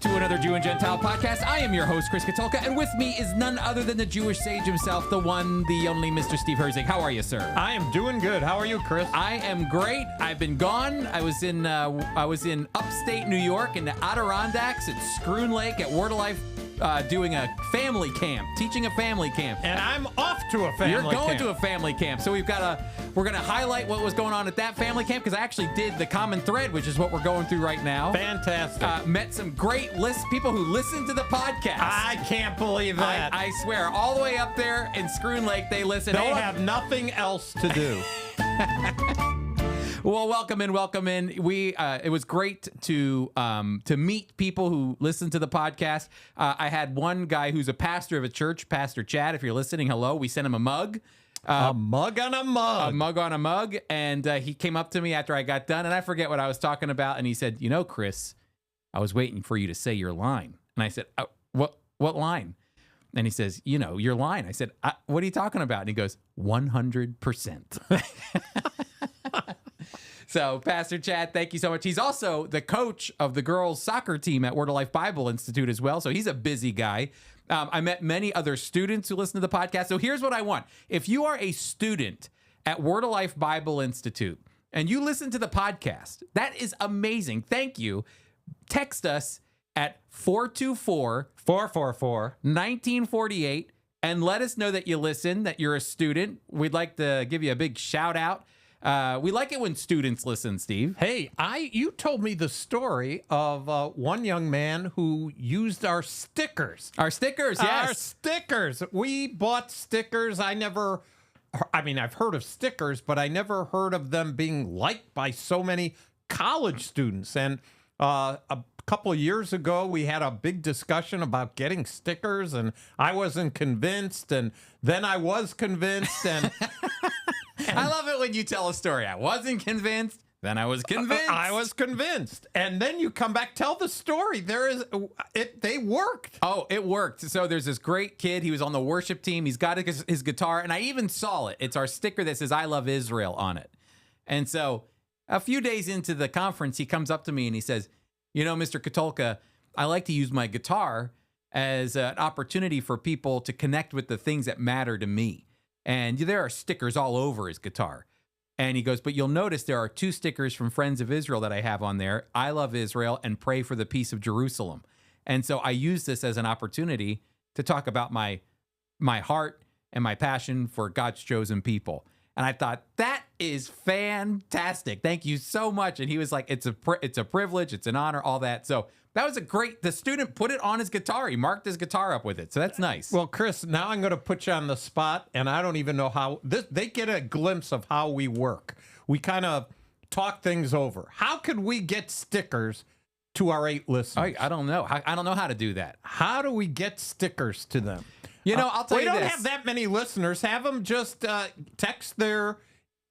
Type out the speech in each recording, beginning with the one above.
to another Jew and Gentile podcast. I am your host, Chris Katulka, and with me is none other than the Jewish sage himself, the one, the only Mr. Steve Herzig. How are you, sir? I am doing good. How are you, Chris? I am great. I've been gone. I was in upstate New York in the Adirondacks at Scroon Lake at Word of Life, doing a family camp, teaching a family camp. And I'm off to a family camp. You're going to a family camp. So we're going to highlight what was going on at that family camp, because I actually did the common thread, which is what we're going through right now. Fantastic. Met some great people who listen to the podcast. I can't believe that. I swear, all the way up there in Scroon Lake, they listen. They have nothing else to do. Well, welcome in. It was great to meet people who listen to the podcast. I had one guy who's a pastor of a church, Pastor Chad. If you're listening, hello. We sent him a mug. A mug on a mug. A mug on a mug. And he came up to me after I got done, and I forget what I was talking about. And he said, "You know, Chris, I was waiting for you to say your line." And I said, "What line?" And he says, "You know, your line." I said, "What are you talking about?" And he goes, 100%. So, Pastor Chad, thank you so much. He's also the coach of the girls' soccer team at Word of Life Bible Institute as well. So he's a busy guy. I met many other students who listen to the podcast. So here's what I want. If you are a student at Word of Life Bible Institute and you listen to the podcast, that is amazing. Thank you. Text us at 424-444-1948 and let us know that you listen, that you're a student. We'd like to give you a big shout out. We like it when students listen, Steve. Hey, you told me the story of one young man who used our stickers. Our stickers, yes. Our stickers. We bought stickers. I've heard of stickers, but I never heard of them being liked by so many college students. And a couple of years ago, we had a big discussion about getting stickers, and I wasn't convinced, and then I was convinced, and... I love it when you tell a story. I wasn't convinced. Then I was convinced. I was convinced. And then you come back, tell the story. They worked. Oh, it worked. So there's this great kid. He was on the worship team. He's got his guitar. And I even saw it. It's our sticker that says, "I love Israel" on it. And so a few days into the conference, he comes up to me and he says, "You know, Mr. Katulka, I like to use my guitar as an opportunity for people to connect with the things that matter to me." And there are stickers all over his guitar. And he goes, "But you'll notice there are two stickers from Friends of Israel that I have on there. I love Israel and pray for the peace of Jerusalem." And so I use this as an opportunity to talk about my heart and my passion for God's chosen people. And I thought, that is fantastic. Thank you so much. And he was like, it's a privilege. It's an honor, all that. So that was the student put it on his guitar. He marked his guitar up with it. So that's nice. Well, Chris, now I'm going to put you on the spot, and I don't even know how they get a glimpse of how we work. We kind of talk things over. How could we get stickers to our 8 listeners? I don't know. I don't know how to do that. How do we get stickers to them? You know, I'll tell you this. We don't have that many listeners. Have them just text their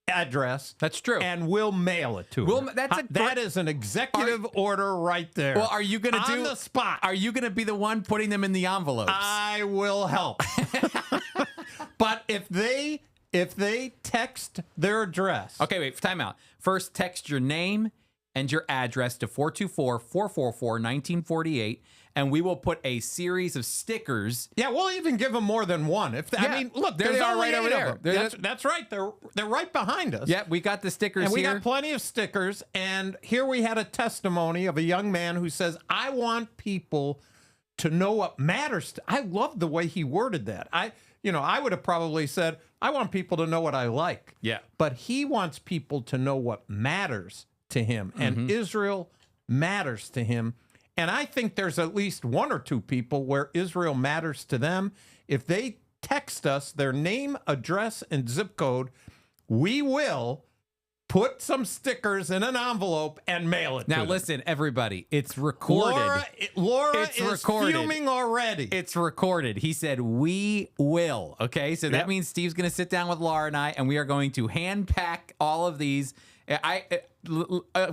address. That's true. And we'll mail it to them. That is an executive order right there. Well, are you going to do... On the spot. Are you going to be the one putting them in the envelopes? I will help. But if they text their address... Okay, wait, time out. First, text your name and your address to 424-444-1948, and we will put a series of stickers. Yeah, we'll even give them more than one. Look, there they are right over there. That's right. They're right behind us. Yeah, we got the stickers and here. We got plenty of stickers. And here we had a testimony of a young man who says, "I want people to know what matters." I love the way he worded that. I would have probably said, "I want people to know what I like." Yeah. But he wants people to know what matters to him. And Israel matters to him. And I think there's at least one or two people where Israel matters to them. If they text us their name, address, and zip code, we will put some stickers in an envelope and mail it to them. Now, listen, everybody, it's recorded. Laura is fuming already. It's recorded. He said, "We will." Okay, so that means Steve's going to sit down with Laura and I, and we are going to hand pack all of these.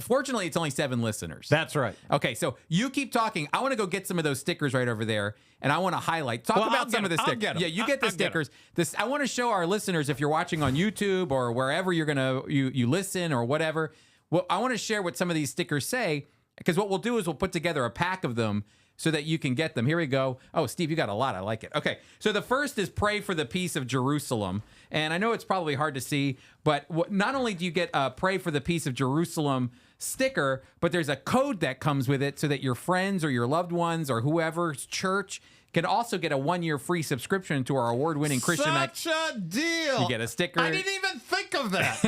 Fortunately, it's only 7 listeners. That's right. Okay, so you keep talking. I want to go get some of those stickers right over there, and I want to highlight. Talk about some of the stickers. Yeah, you get the stickers. I want to show our listeners, if you're watching on YouTube or wherever you're gonna you listen or whatever. Well, I want to share what some of these stickers say, because what we'll do is we'll put together a pack of them so that you can get them. Here we go. Oh, Steve, you got a lot. I like it. Okay, so the first is pray for the peace of Jerusalem. And I know it's probably hard to see, but not only do you get a pray for the peace of Jerusalem sticker, but there's a code that comes with it so that your friends or your loved ones or whoever's church can also get a 1-year free subscription to our award-winning Christian Such a deal. You get a sticker. I didn't even think of that.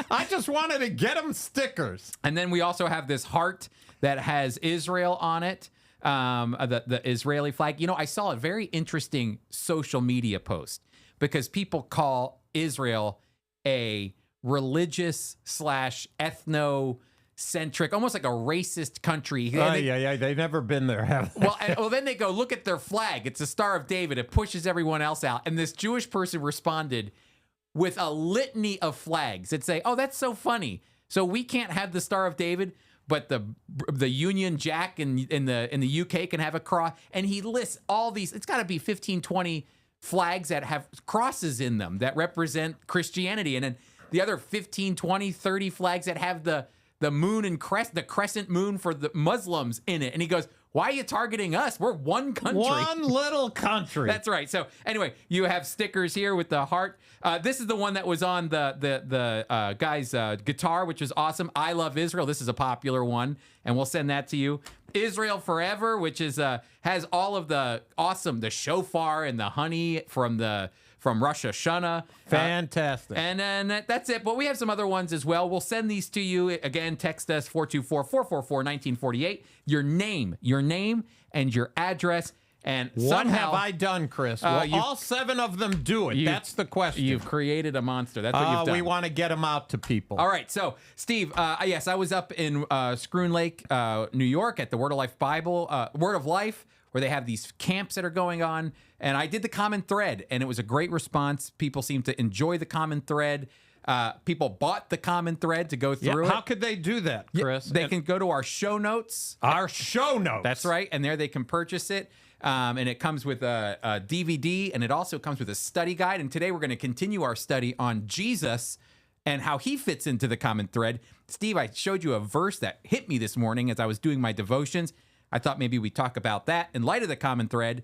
I just wanted to get them stickers. And then we also have this heart that has Israel on it, the Israeli flag. You know, I saw a very interesting social media post because people call Israel a religious / ethnocentric, almost like a racist country. Yeah. They've never been there, have they? Well, then they go, look at their flag. It's a Star of David. It pushes everyone else out. And this Jewish person responded with a litany of flags that say, oh, that's so funny. So we can't have the Star of David, but the Union Jack in the UK can have a cross. And he lists all these. It's got to be 15, 20 flags that have crosses in them that represent Christianity. And then the other 15, 20, 30 flags that have the moon and the crescent moon for the Muslims in it. And he goes, why are you targeting us? We're one country. One little country. That's right. So anyway, you have stickers here with the heart. This is the one that was on the guy's guitar, which is awesome. I love Israel. This is a popular one, and we'll send that to you. Israel Forever, which is has all of the shofar and the honey from Rosh Hashanah. Fantastic. And then that's it. But we have some other ones as well. We'll send these to you. Again, text us 424-444-1948. Your name and your address. And what have I done, Chris? Will all 7 of them do it? That's the question. You've created a monster. That's what you've done. We want to get them out to people. All right. So, Steve, yes, I was up in Schroon Lake, New York at the Word of Life Word of Life, where they have these camps that are going on. And I did the common thread, and it was a great response. People seem to enjoy the common thread. People bought the common thread to go through it. How could they do that, Chris? They can go to our show notes. Our show notes. That's right. And there they can purchase it. And it comes with a DVD, and it also comes with a study guide. And today we're going to continue our study on Jesus and how he fits into the common thread. Steve, I showed you a verse that hit me this morning as I was doing my devotions. I thought maybe we'd talk about that in light of the common thread.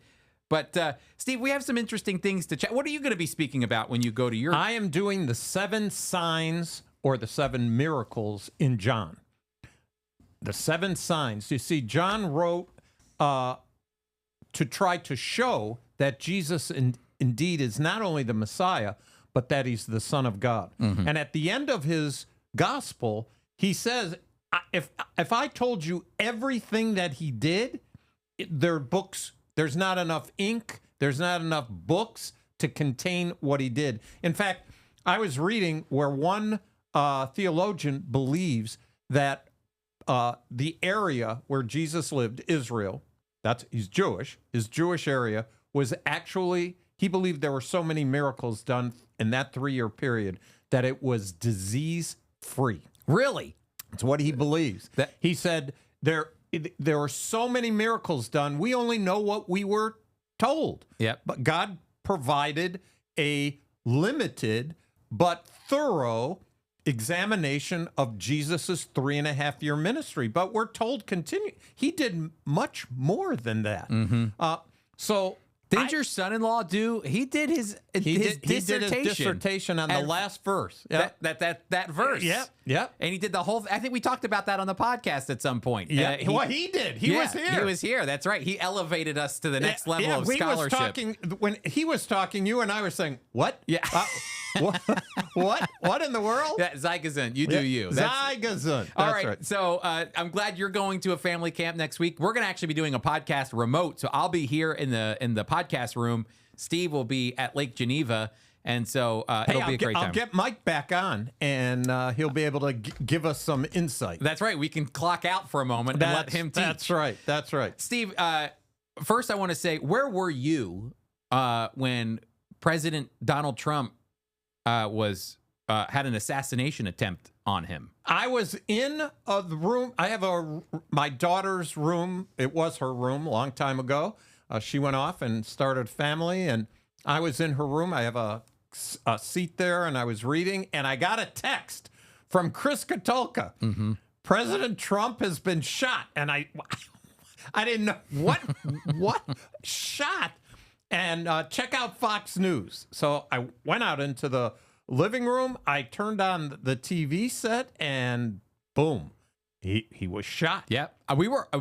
But, Steve, we have some interesting things to chat. What are you going to be speaking about when you go to your... I am doing the 7 signs or the 7 miracles in John. The 7 signs. You see, John wrote to try to show that Jesus indeed is not only the Messiah, but that he's the Son of God. Mm-hmm. And at the end of his gospel, he says, if I told you everything that he did, their books... There's not enough ink. There's not enough books to contain what he did. In fact, I was reading where one theologian believes that the area where Jesus lived, Israel, he's Jewish, his Jewish area, was actually, he believed there were so many miracles done in that 3-year period that it was disease-free. Really? That's what he believes. He said there were so many miracles done. We only know what we were told. Yep. But God provided a limited but thorough examination of Jesus's 3.5-year ministry. But we're told he did much more than that. Mm-hmm. Did your son-in-law do? He did his dissertation. He did his dissertation on the last verse. Yep. That verse. Yep. And he did the whole. I think we talked about that on the podcast at some point. Yeah. He did. He was here. He was here. That's right. He elevated us to the next level of scholarship. When he was talking, you and I were saying, "What? Yeah. What in the world?" Yeah, Zeigazun. You do you. Zeigazun. All right. Right. So I'm glad you're going to a family camp next week. We're going to actually be doing a podcast remote. So I'll be here in the podcast room. Steve will be at Lake Geneva. And so it'll be a great time. I'll get Mike back on, and he'll be able to give us some insight. That's right. We can clock out for a moment and let him teach. That's right. That's right. Steve, first I want to say, where were you when President Donald Trump had an assassination attempt on him? I was in the room. I have my daughter's room. It was her room a long time ago. She went off and started family, and I was in her room. I have a seat there, and I was reading, and I got a text from Chris Katulka. Mm-hmm. President Trump has been shot, and I didn't know what shot. And check out Fox News. So I went out into the living room. I turned on the TV set, and boom, he was shot. Yep.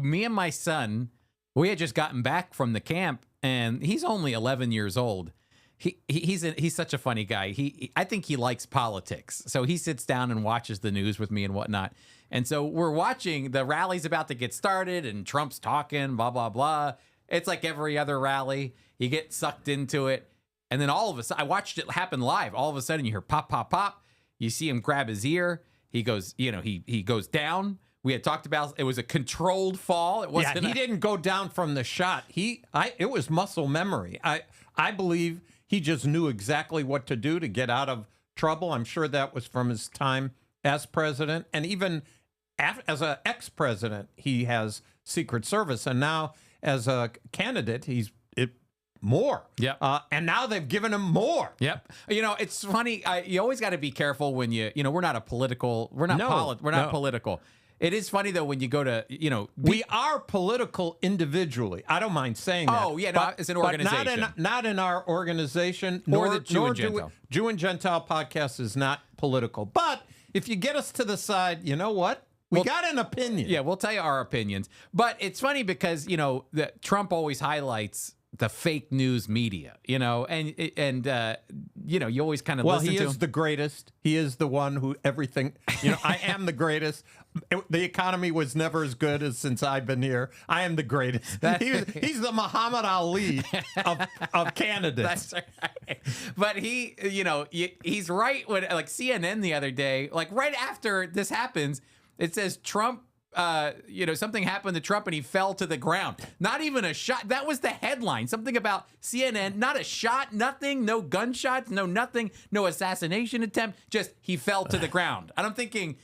Me and my son, we had just gotten back from the camp, and he's only 11 years old. He's such a funny guy. I think he likes politics. So he sits down and watches the news with me and whatnot. And so we're watching the rally's about to get started, and Trump's talking, blah, blah, blah. It's like every other rally. You get sucked into it. And then all of a sudden, I watched it happen live. All of a sudden, you hear pop, pop, pop. You see him grab his ear. He goes, he goes down. We had talked about it was a controlled fall. It wasn't. Yeah, he didn't go down from the shot. It was muscle memory. I believe he just knew exactly what to do to get out of trouble. I'm sure that was from his time as president, and even as an ex-president, he has Secret Service, and now as a candidate, he's more. Yeah. And now they've given him more. Yep. It's funny. You always got to be careful when we're not a political. We're not political. It is funny though when you go to we are political individually. I don't mind saying that. Oh yeah, no, it's an organization. But not in our organization. Or the Jew and Gentile. Jew and Gentile podcast is not political. But if you get us to the side, you know what? We got an opinion. Yeah, we'll tell you our opinions. But it's funny because that Trump always highlights the fake news media, and you always kind of listen to him. Well, he is the greatest. He is the one who everything, I am the greatest. The economy was never as good as since I've been here. I am the greatest. He's the Muhammad Ali of candidates. That's right. But he's right when, like CNN the other day, like right after this happens, it says Trump, something happened to Trump and he fell to the ground. Not even a shot. That was the headline. Something about CNN, not a shot, nothing, no gunshots, no nothing, no assassination attempt, just he fell to the ground. And I'm thinking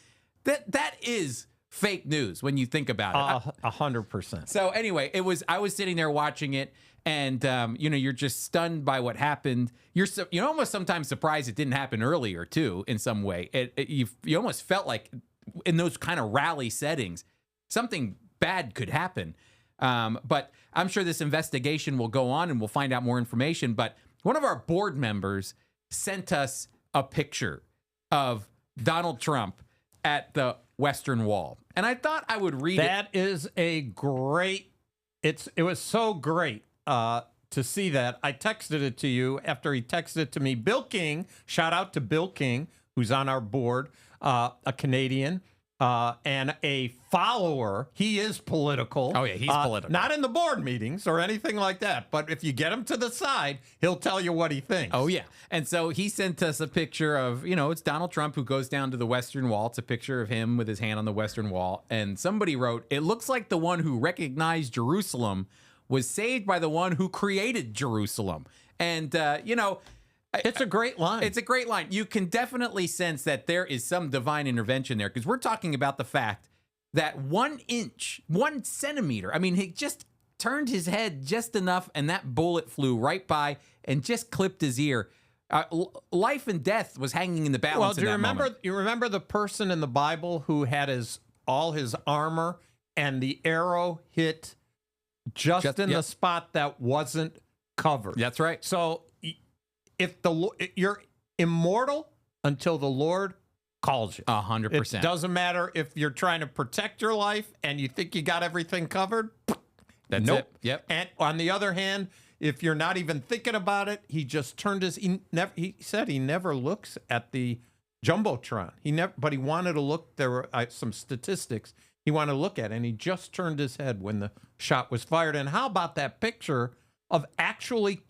that is fake news when you think about it. 100%. So anyway, I was sitting there watching it, and you're just stunned by what happened. You're almost sometimes surprised it didn't happen earlier too, in some way. You almost felt like in those kind of rally settings, something bad could happen. But I'm sure this investigation will go on and we'll find out more information. But one of our board members sent us a picture of Donald Trump at the Western Wall. And I thought I would read it. That is a great, it was so great to see that. I texted it to you after he texted it to me. Bill King, shout out to Bill King, who's on our board, a Canadian, and a follower. He is political. Oh, yeah, he's political. Not in the board meetings or anything like that, but if you get him to the side, he'll tell you what he thinks. Oh, yeah. And so he sent us a picture of, it's Donald Trump who goes down to the Western Wall. It's a picture of him with his hand on the Western Wall. And somebody wrote, it looks like the one who recognized Jerusalem was saved by the one who created Jerusalem. And, it's a great line. It's a great line. You can definitely sense that there is some divine intervention there, because we're talking about the fact that 1 inch, 1 centimeter, he just turned his head just enough and that bullet flew right by and just clipped his ear. Life and death was hanging in the balance. Well, do you remember? You remember the person in the Bible who had all his armor and the arrow hit just in the spot that wasn't covered? That's right. So you're immortal until the Lord calls you. 100%. It doesn't matter if you're trying to protect your life and you think you got everything covered. That's nope. it. Yep. And on the other hand, if you're not even thinking about it, he just turned he said he never looks at the Jumbotron. But he wanted to look. There were some statistics he wanted to look at, and he just turned his head when the shot was fired. And how about that picture of actually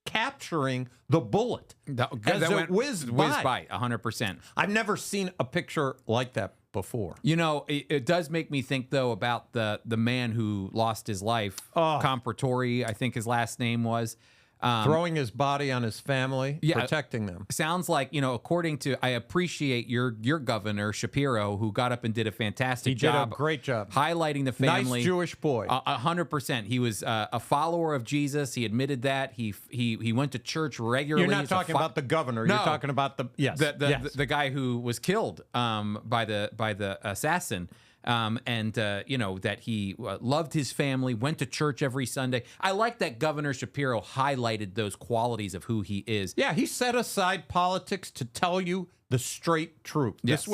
capturing the bullet as it whizzed by? 100%. I've never seen a picture like that before. It does make me think, though, about the man who lost his life, Comparatori, I think his last name was. Throwing his body on his family, protecting them. Sounds like, according to, I appreciate your governor, Shapiro, who got up and did a fantastic job. He did a great job. Highlighting the family. Nice Jewish boy. 100%. He was a follower of Jesus. He admitted that. He went to church regularly. You're not talking about the governor. No. You're talking about the guy who was killed by the assassin. that he loved his family, went to church every Sunday. I like that Governor Shapiro highlighted those qualities of who he is. Yeah, he set aside politics to tell you the straight truth. Yes.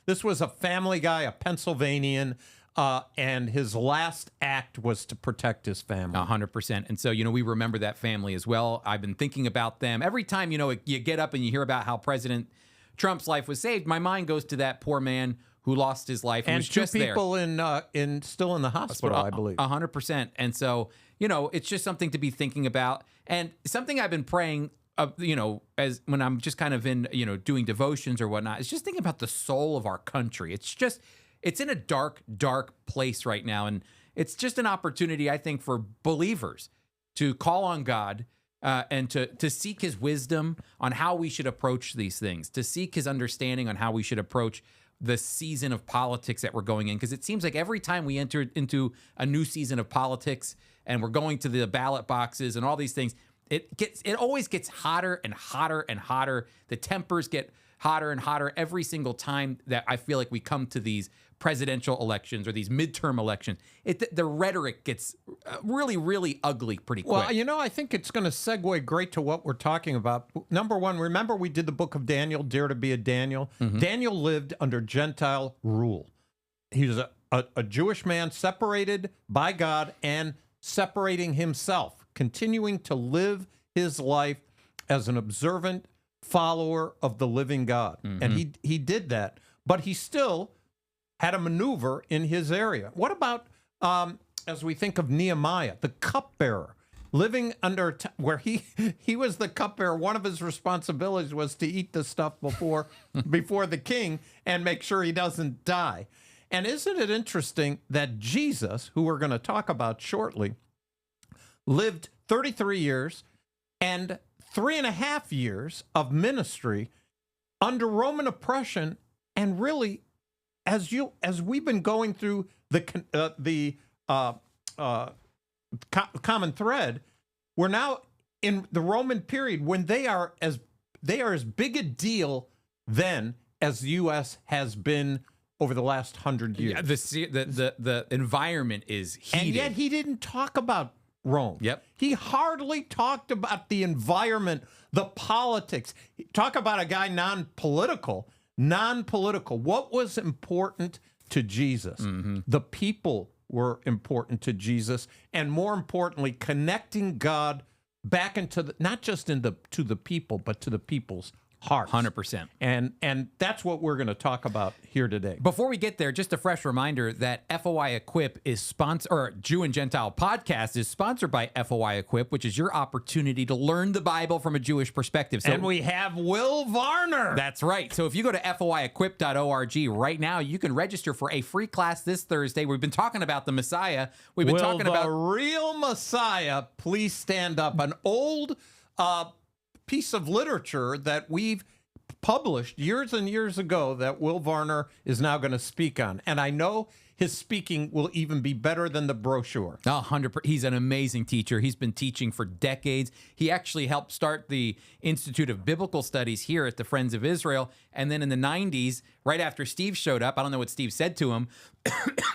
This was a family guy, a Pennsylvanian, and his last act was to protect his family. 100%. And so, we remember that family as well. I've been thinking about them. Every time, you get up and you hear about how President Trump's life was saved, my mind goes to that poor man who lost his life. And was two just still in the hospital, I believe. 100%. And so, it's just something to be thinking about. And something I've been praying, as when I'm just kind of in, doing devotions or whatnot, is just thinking about the soul of our country. It's in a dark, dark place right now. And it's just an opportunity, I think, for believers to call on God and to seek his wisdom on how we should approach these things, to seek his understanding on how we should approach the season of politics that we're going in. Because it seems like every time we enter into a new season of politics and we're going to the ballot boxes and all these things, it always gets hotter and hotter and hotter. The tempers get hotter and hotter every single time that I feel like we come to these presidential elections or these midterm elections. The rhetoric gets really, really ugly pretty quick. Well, I think it's going to segue great to what we're talking about. Number one, remember we did the book of Daniel, Dare to be a Daniel? Mm-hmm. Daniel lived under Gentile rule. He was a Jewish man separated by God and separating himself, continuing to live his life as an observant follower of the living God. Mm-hmm. And he did that, but he still had a maneuver in his area. What about, as we think of Nehemiah, the cupbearer, living under, where he was the cupbearer. One of his responsibilities was to eat the stuff before the king and make sure he doesn't die. And isn't it interesting that Jesus, who we're going to talk about shortly, lived 33 years and 3.5 years of ministry under Roman oppression, and really, as we've been going through the common thread, we're now in the Roman period when they are as big a deal then as the U.S. has been over the last 100 years. Yeah, the environment is heated. And yet he didn't talk about Rome. Yep. He hardly talked about the environment, the politics. Talk about a guy non-political. What was important to Jesus? Mm-hmm. The people were important to Jesus, and more importantly, connecting God back into not just to the people, but to the people's hearts. 100%. And that's what we're going to talk about here today. Before we get there, just a fresh reminder that FOI Equip is sponsored, or Jew and Gentile podcast is sponsored by FOI Equip, which is your opportunity to learn the Bible from a Jewish perspective. So, and we have Will Varner. That's right. So if you go to foiequip.org right now, you can register for a free class this Thursday. We've been talking about the Messiah. We've been talking about the real Messiah. Please stand up. An old piece of literature that we've published years and years ago that Will Varner is now going to speak on. And I know his speaking will even be better than the brochure. 100%. He's an amazing teacher. He's been teaching for decades. He actually helped start the Institute of Biblical Studies here at the Friends of Israel. And then in the 90s, right after Steve showed up, I don't know what Steve said to him,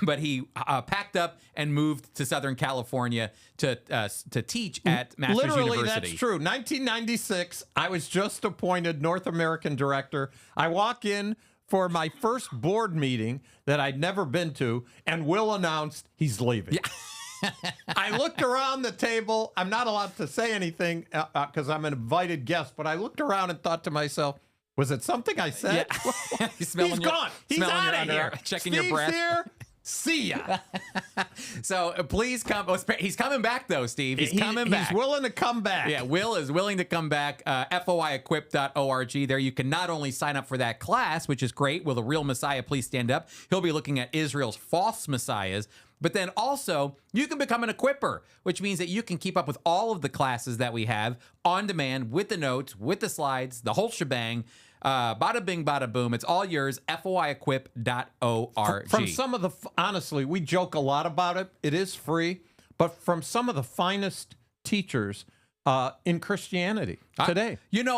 but he packed up and moved to Southern California to teach at Masters Literally, University. That's true. 1996, I was just appointed North American director. I walk in for my first board meeting that I'd never been to, and Will announced he's leaving. Yeah. I looked around the table. I'm not allowed to say anything because I'm an invited guest, but I looked around and thought to myself, was it something I said? Yeah. He's gone. He's out of here. Checking Steve's your breath. Here. See ya. So please come. He's coming back, though, Steve. He's coming back. He's willing to come back. Yeah, Will is willing to come back. FOIEquip.org. There you can not only sign up for that class, which is great. Will the real Messiah please stand up? He'll be looking at Israel's false messiahs. But then also, you can become an equipper, which means that you can keep up with all of the classes that we have on demand with the notes, with the slides, the whole shebang. Bada bing, bada boom. It's all yours. FOIEquip.org. From some of the, honestly, we joke a lot about it. It is free, but from some of the finest teachers in Christianity today.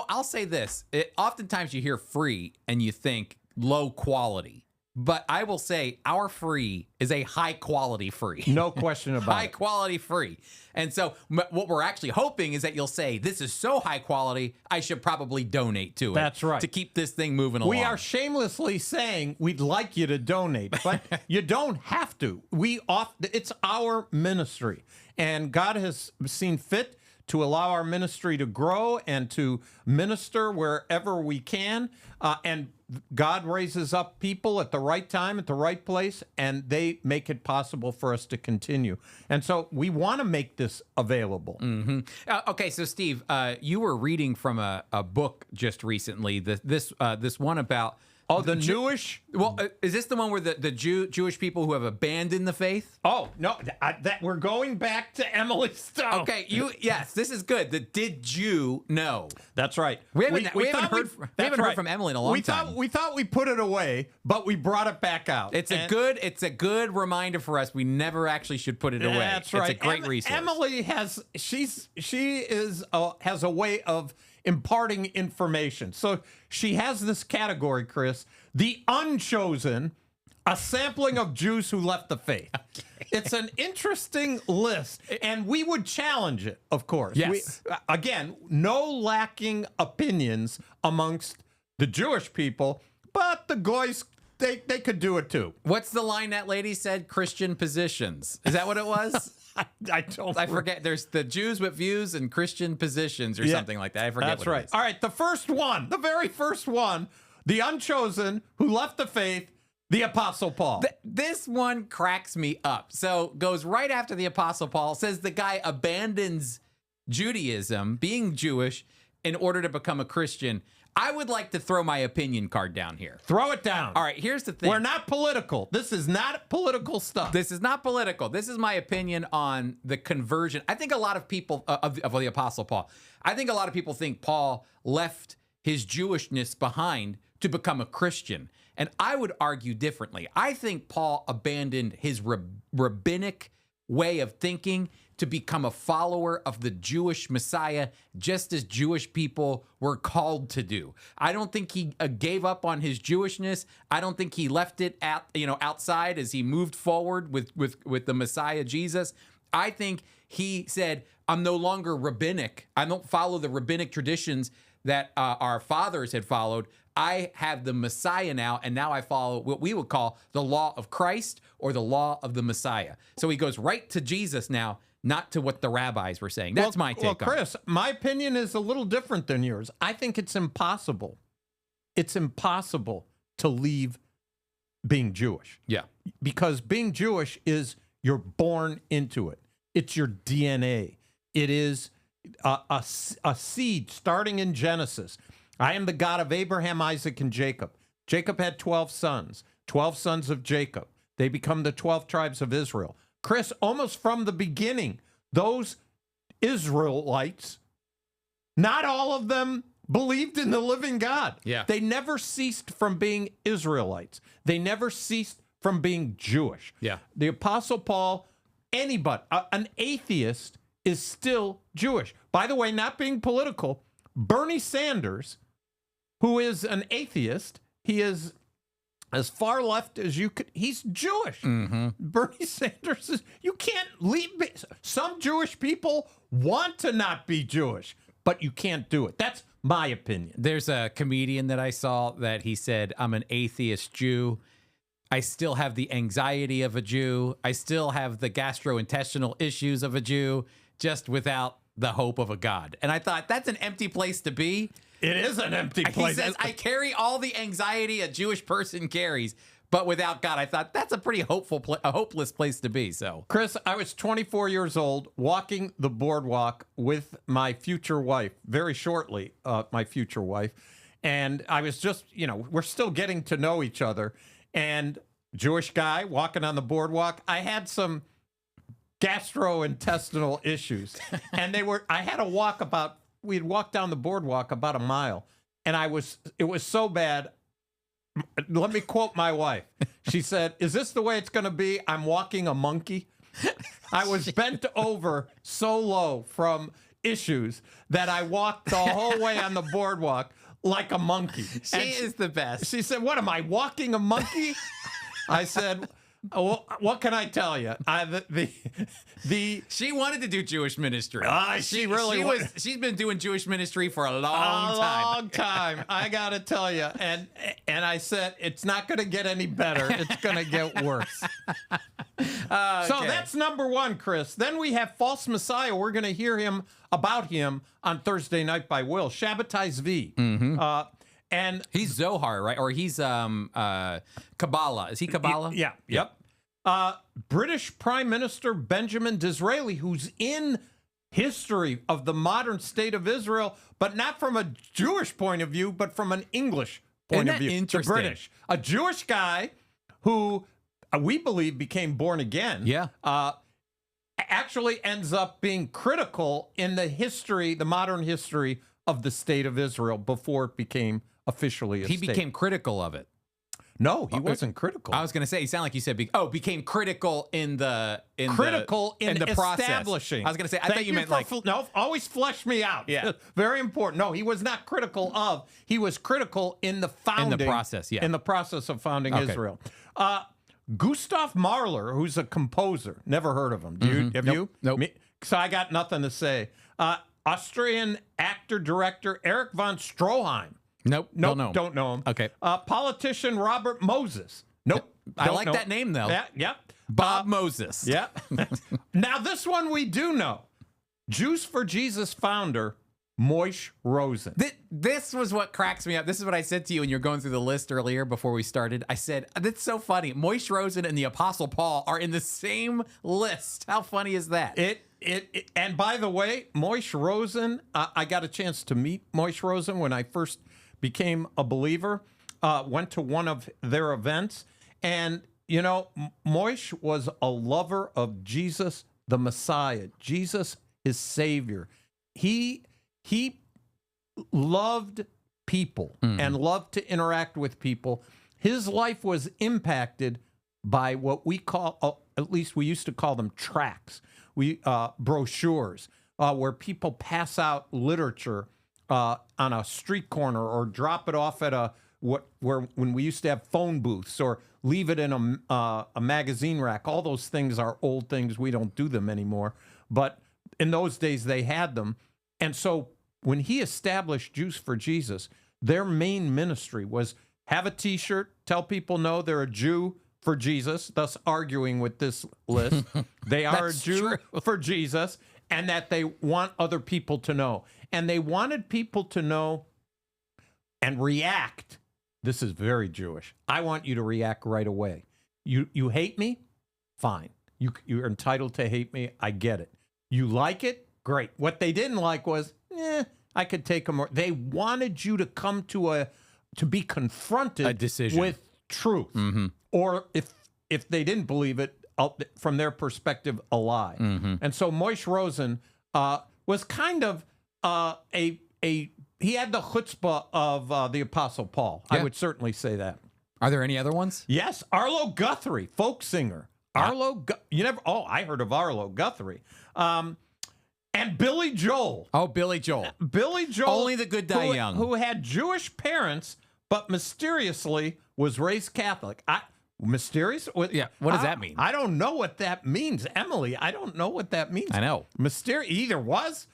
I'll say this. Oftentimes you hear free and you think low quality. But I will say our free is a high quality free. No question about High it. quality free. And so what we're actually hoping is that you'll say, this is so high quality, I should probably donate to it. That's right. To keep this thing moving along. We are shamelessly saying we'd like you to donate, but you don't have to. It's our ministry, and God has seen fit to allow our ministry to grow and to minister wherever we can. And God raises up people at the right time, at the right place, and they make it possible for us to continue. And so we want to make this available. Okay, so Steve, you were reading from a book just recently. This one about the newish. Well, is this the one where the Jewish people who have abandoned the faith? Oh no, that we're going back to Emily's stuff. Okay, yes, this is good. The did Jew know? That's right. We haven't heard from Emily in a long time. We thought we put it away, but we brought it back out. It's a good reminder for us. We never actually should put it away. That's right. It's a great resource. Emily has a way of imparting information. So she has this category, Chris, the unchosen, a sampling of Jews who left the faith. Okay. It's an interesting list, and we would challenge it, of course. Yes. Again, no lacking opinions amongst the Jewish people, but the goys, they could do it too. What's the line that lady said? Christian positions. Is that what it was? I forget. There's the Jews with views and Christian positions or something like that. I forget. That's right. All right. The very first one, the unchosen who left the faith, the Apostle Paul. This one cracks me up. So goes right after the Apostle Paul, says the guy abandons Judaism, being Jewish, in order to become a Christian. I would like to throw my opinion card down here. Throw it down. All right, here's the thing. We're not political. This is not political stuff. This is not political. This is my opinion on the conversion. I think a lot of people, of the Apostle Paul, I think a lot of people think Paul left his Jewishness behind to become a Christian. And I would argue differently. I think Paul abandoned his rabbinic way of thinking to become a follower of the Jewish Messiah, just as Jewish people were called to do. I don't think he gave up on his Jewishness. I don't think he left it outside as he moved forward with the Messiah Jesus. I think he said, I'm no longer rabbinic. I don't follow the rabbinic traditions that our fathers had followed. I have the Messiah now, and now I follow what we would call the law of Christ or the law of the Messiah. So he goes right to Jesus now, not to what the rabbis were saying. That's my take on it. Well, Chris, my opinion is a little different than yours. I think it's impossible. It's impossible to leave being Jewish. Yeah. Because being Jewish is you're born into it. It's your DNA. It is a seed starting in Genesis. I am the God of Abraham, Isaac, and Jacob. Jacob had 12 sons of Jacob. They become the 12 tribes of Israel. Chris, almost from the beginning, those Israelites, not all of them believed in the living God. Yeah. They never ceased from being Israelites. They never ceased from being Jewish. Yeah. The Apostle Paul, anybody, an atheist is still Jewish. By the way, not being political, Bernie Sanders, who is an atheist, he is as far left as you could. He's Jewish. Mm-hmm. Bernie Sanders is, you can't leave. Some Jewish people want to not be Jewish, but you can't do it. That's my opinion. There's a comedian that I saw that he said, I'm an atheist Jew. I still have the anxiety of a Jew. I still have the gastrointestinal issues of a Jew, just without the hope of a God. And I thought, that's an empty place to be. It is an empty place. He says, I carry all the anxiety a Jewish person carries, but without God. I thought that's a pretty hopeless place to be. So, Chris, I was 24 years old, walking the boardwalk with my future wife, very shortly, my future wife. And I was just, we're still getting to know each other. And Jewish guy walking on the boardwalk. I had some gastrointestinal issues. And I had to walk we'd walked down the boardwalk about a mile, and it was so bad. Let me quote my wife. She said, "Is this the way it's going to be? I'm walking a monkey." I was bent over so low from issues that I walked the whole way on the boardwalk like a monkey. She is the best. She said, "What am I, walking a monkey?" I said, "Oh, what can I tell you? She wanted to do Jewish ministry. She's been doing Jewish ministry for a long time. I gotta tell you, and I said it's not gonna get any better. It's gonna get worse. So that's number one, Chris. Then we have false Messiah. We're gonna hear about him on Thursday night by Will Shabbatai Zvi. And he's Zohar, right? Or he's Kabbalah. Is he Kabbalah? Yeah. Yep. British Prime Minister Benjamin Disraeli, who's in history of the modern state of Israel, but not from a Jewish point of view, but from an English point of view. Interesting? The British. A Jewish guy who we believe became born again. Yeah. Actually ends up being critical in the modern history of the state of Israel before it became officially a state. He became critical of it. No, he wasn't critical. I was going to say, you sound like you said, became critical in the process. Establishing. I was going to say, I thought you meant like no, always flesh me out. Yeah, very important. No, he was not critical of. He was critical in the founding, in the process. Yeah, in the process of founding Israel. Gustav Mahler, who's a composer, never heard of him. Have you? Nope. So I got nothing to say. Austrian actor director Erich von Stroheim. Nope. Don't know him. Okay. Politician Robert Moses. Nope. I like that name though. Yeah. Yep. Bob Moses. Yeah. Now this one we do know. Jews for Jesus founder Moshe Rosen. This was what cracks me up. This is what I said to you when you were going through the list earlier before we started. I said, that's so funny. Moshe Rosen and the Apostle Paul are in the same list. How funny is that? And by the way, Moshe Rosen, I got a chance to meet Moshe Rosen when I first became a believer, went to one of their events. And, you know, Moshe was a lover of Jesus, the Messiah, Jesus, his Savior. He loved people and loved to interact with people. His life was impacted by what we call, at least we used to call them tracts, brochures, where people pass out literature on a street corner or drop it off at when we used to have phone booths or leave it in a magazine rack. All those things are old things. We don't do them anymore. But in those days, they had them. And so when he established Jews for Jesus, their main ministry was have a T-shirt, tell people no, they're a Jew for Jesus, thus arguing with this list. They are a Jew for Jesus, and that they want other people to know. And they wanted people to know and react. This is very Jewish. I want you to react right away. You hate me? Fine. You're entitled to hate me. I get it. You like it? Great. What they didn't like was, I could take them. They wanted you to come to be confronted with truth. Or if they didn't believe it, from their perspective, a lie. And so Moshe Rosen was kind of he had the chutzpah of the Apostle Paul. Yeah. I would certainly say that. Are there any other ones? Yes, Arlo Guthrie, folk singer. I heard of Arlo Guthrie. And Billy Joel. Oh, Billy Joel. Billy Joel. Only the good die young. Who had Jewish parents, but mysteriously was raised Catholic. Mysterious? Yeah, what does that mean? I don't know what that means. Emily, I don't know what that means. I know. Mysterious. Either was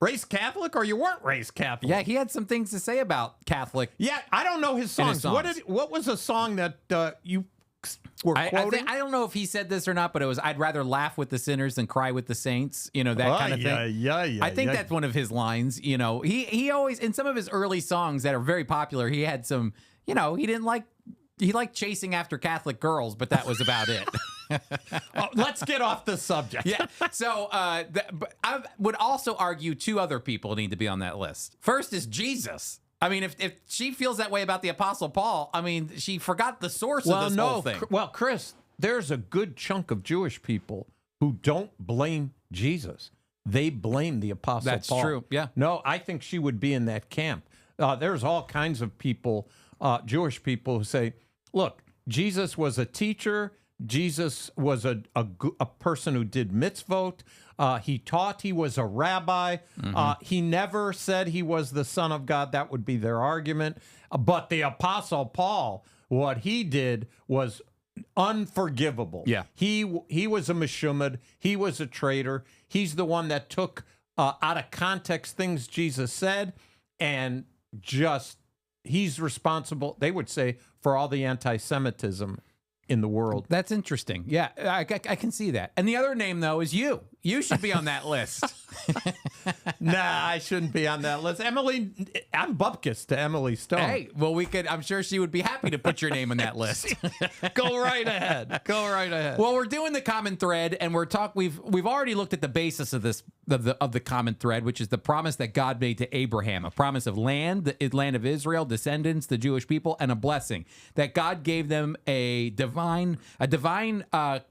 raised Catholic or you weren't raised Catholic. Yeah, he had some things to say about Catholic. Yeah, I don't know his songs. What was a song that you were quoting? I don't know if he said this or not, but it was, I'd rather laugh with the sinners than cry with the saints. You know, that kind of thing. Yeah. I think that's one of his lines. You know, he always, in some of his early songs that are very popular, he had some, he liked chasing after Catholic girls, but that was about it. Let's get off the subject. Yeah. So but I would also argue two other people need to be on that list. First is Jesus. I mean, if she feels that way about the Apostle Paul, I mean, she forgot the source of this whole thing. Well, Chris, there's a good chunk of Jewish people who don't blame Jesus. They blame the Apostle Paul. That's true, yeah. No, I think she would be in that camp. There's all kinds of people, Jewish people, who say, look, Jesus was a teacher. Jesus was a person who did mitzvot. He taught. He was a rabbi. He never said he was the Son of God. That would be their argument. But the Apostle Paul, what he did was unforgivable. Yeah. He was a meshumad. He was a traitor. He's the one that took out of context things Jesus said, and just he's responsible, they would say, for all the anti-Semitism in the world. That's interesting. Yeah, I can see that. And the other name, though, is you. You should be on that list. Nah, I shouldn't be on that list. Emily, I'm bupkis to Emily Stone. Hey, well, I'm sure she would be happy to put your name on that list. Go right ahead. Go right ahead. Well, we're doing the common thread, and we've already looked at the basis of this of the common thread, which is the promise that God made to Abraham, a promise of land, the land of Israel, descendants, the Jewish people, and a blessing that God gave them a divine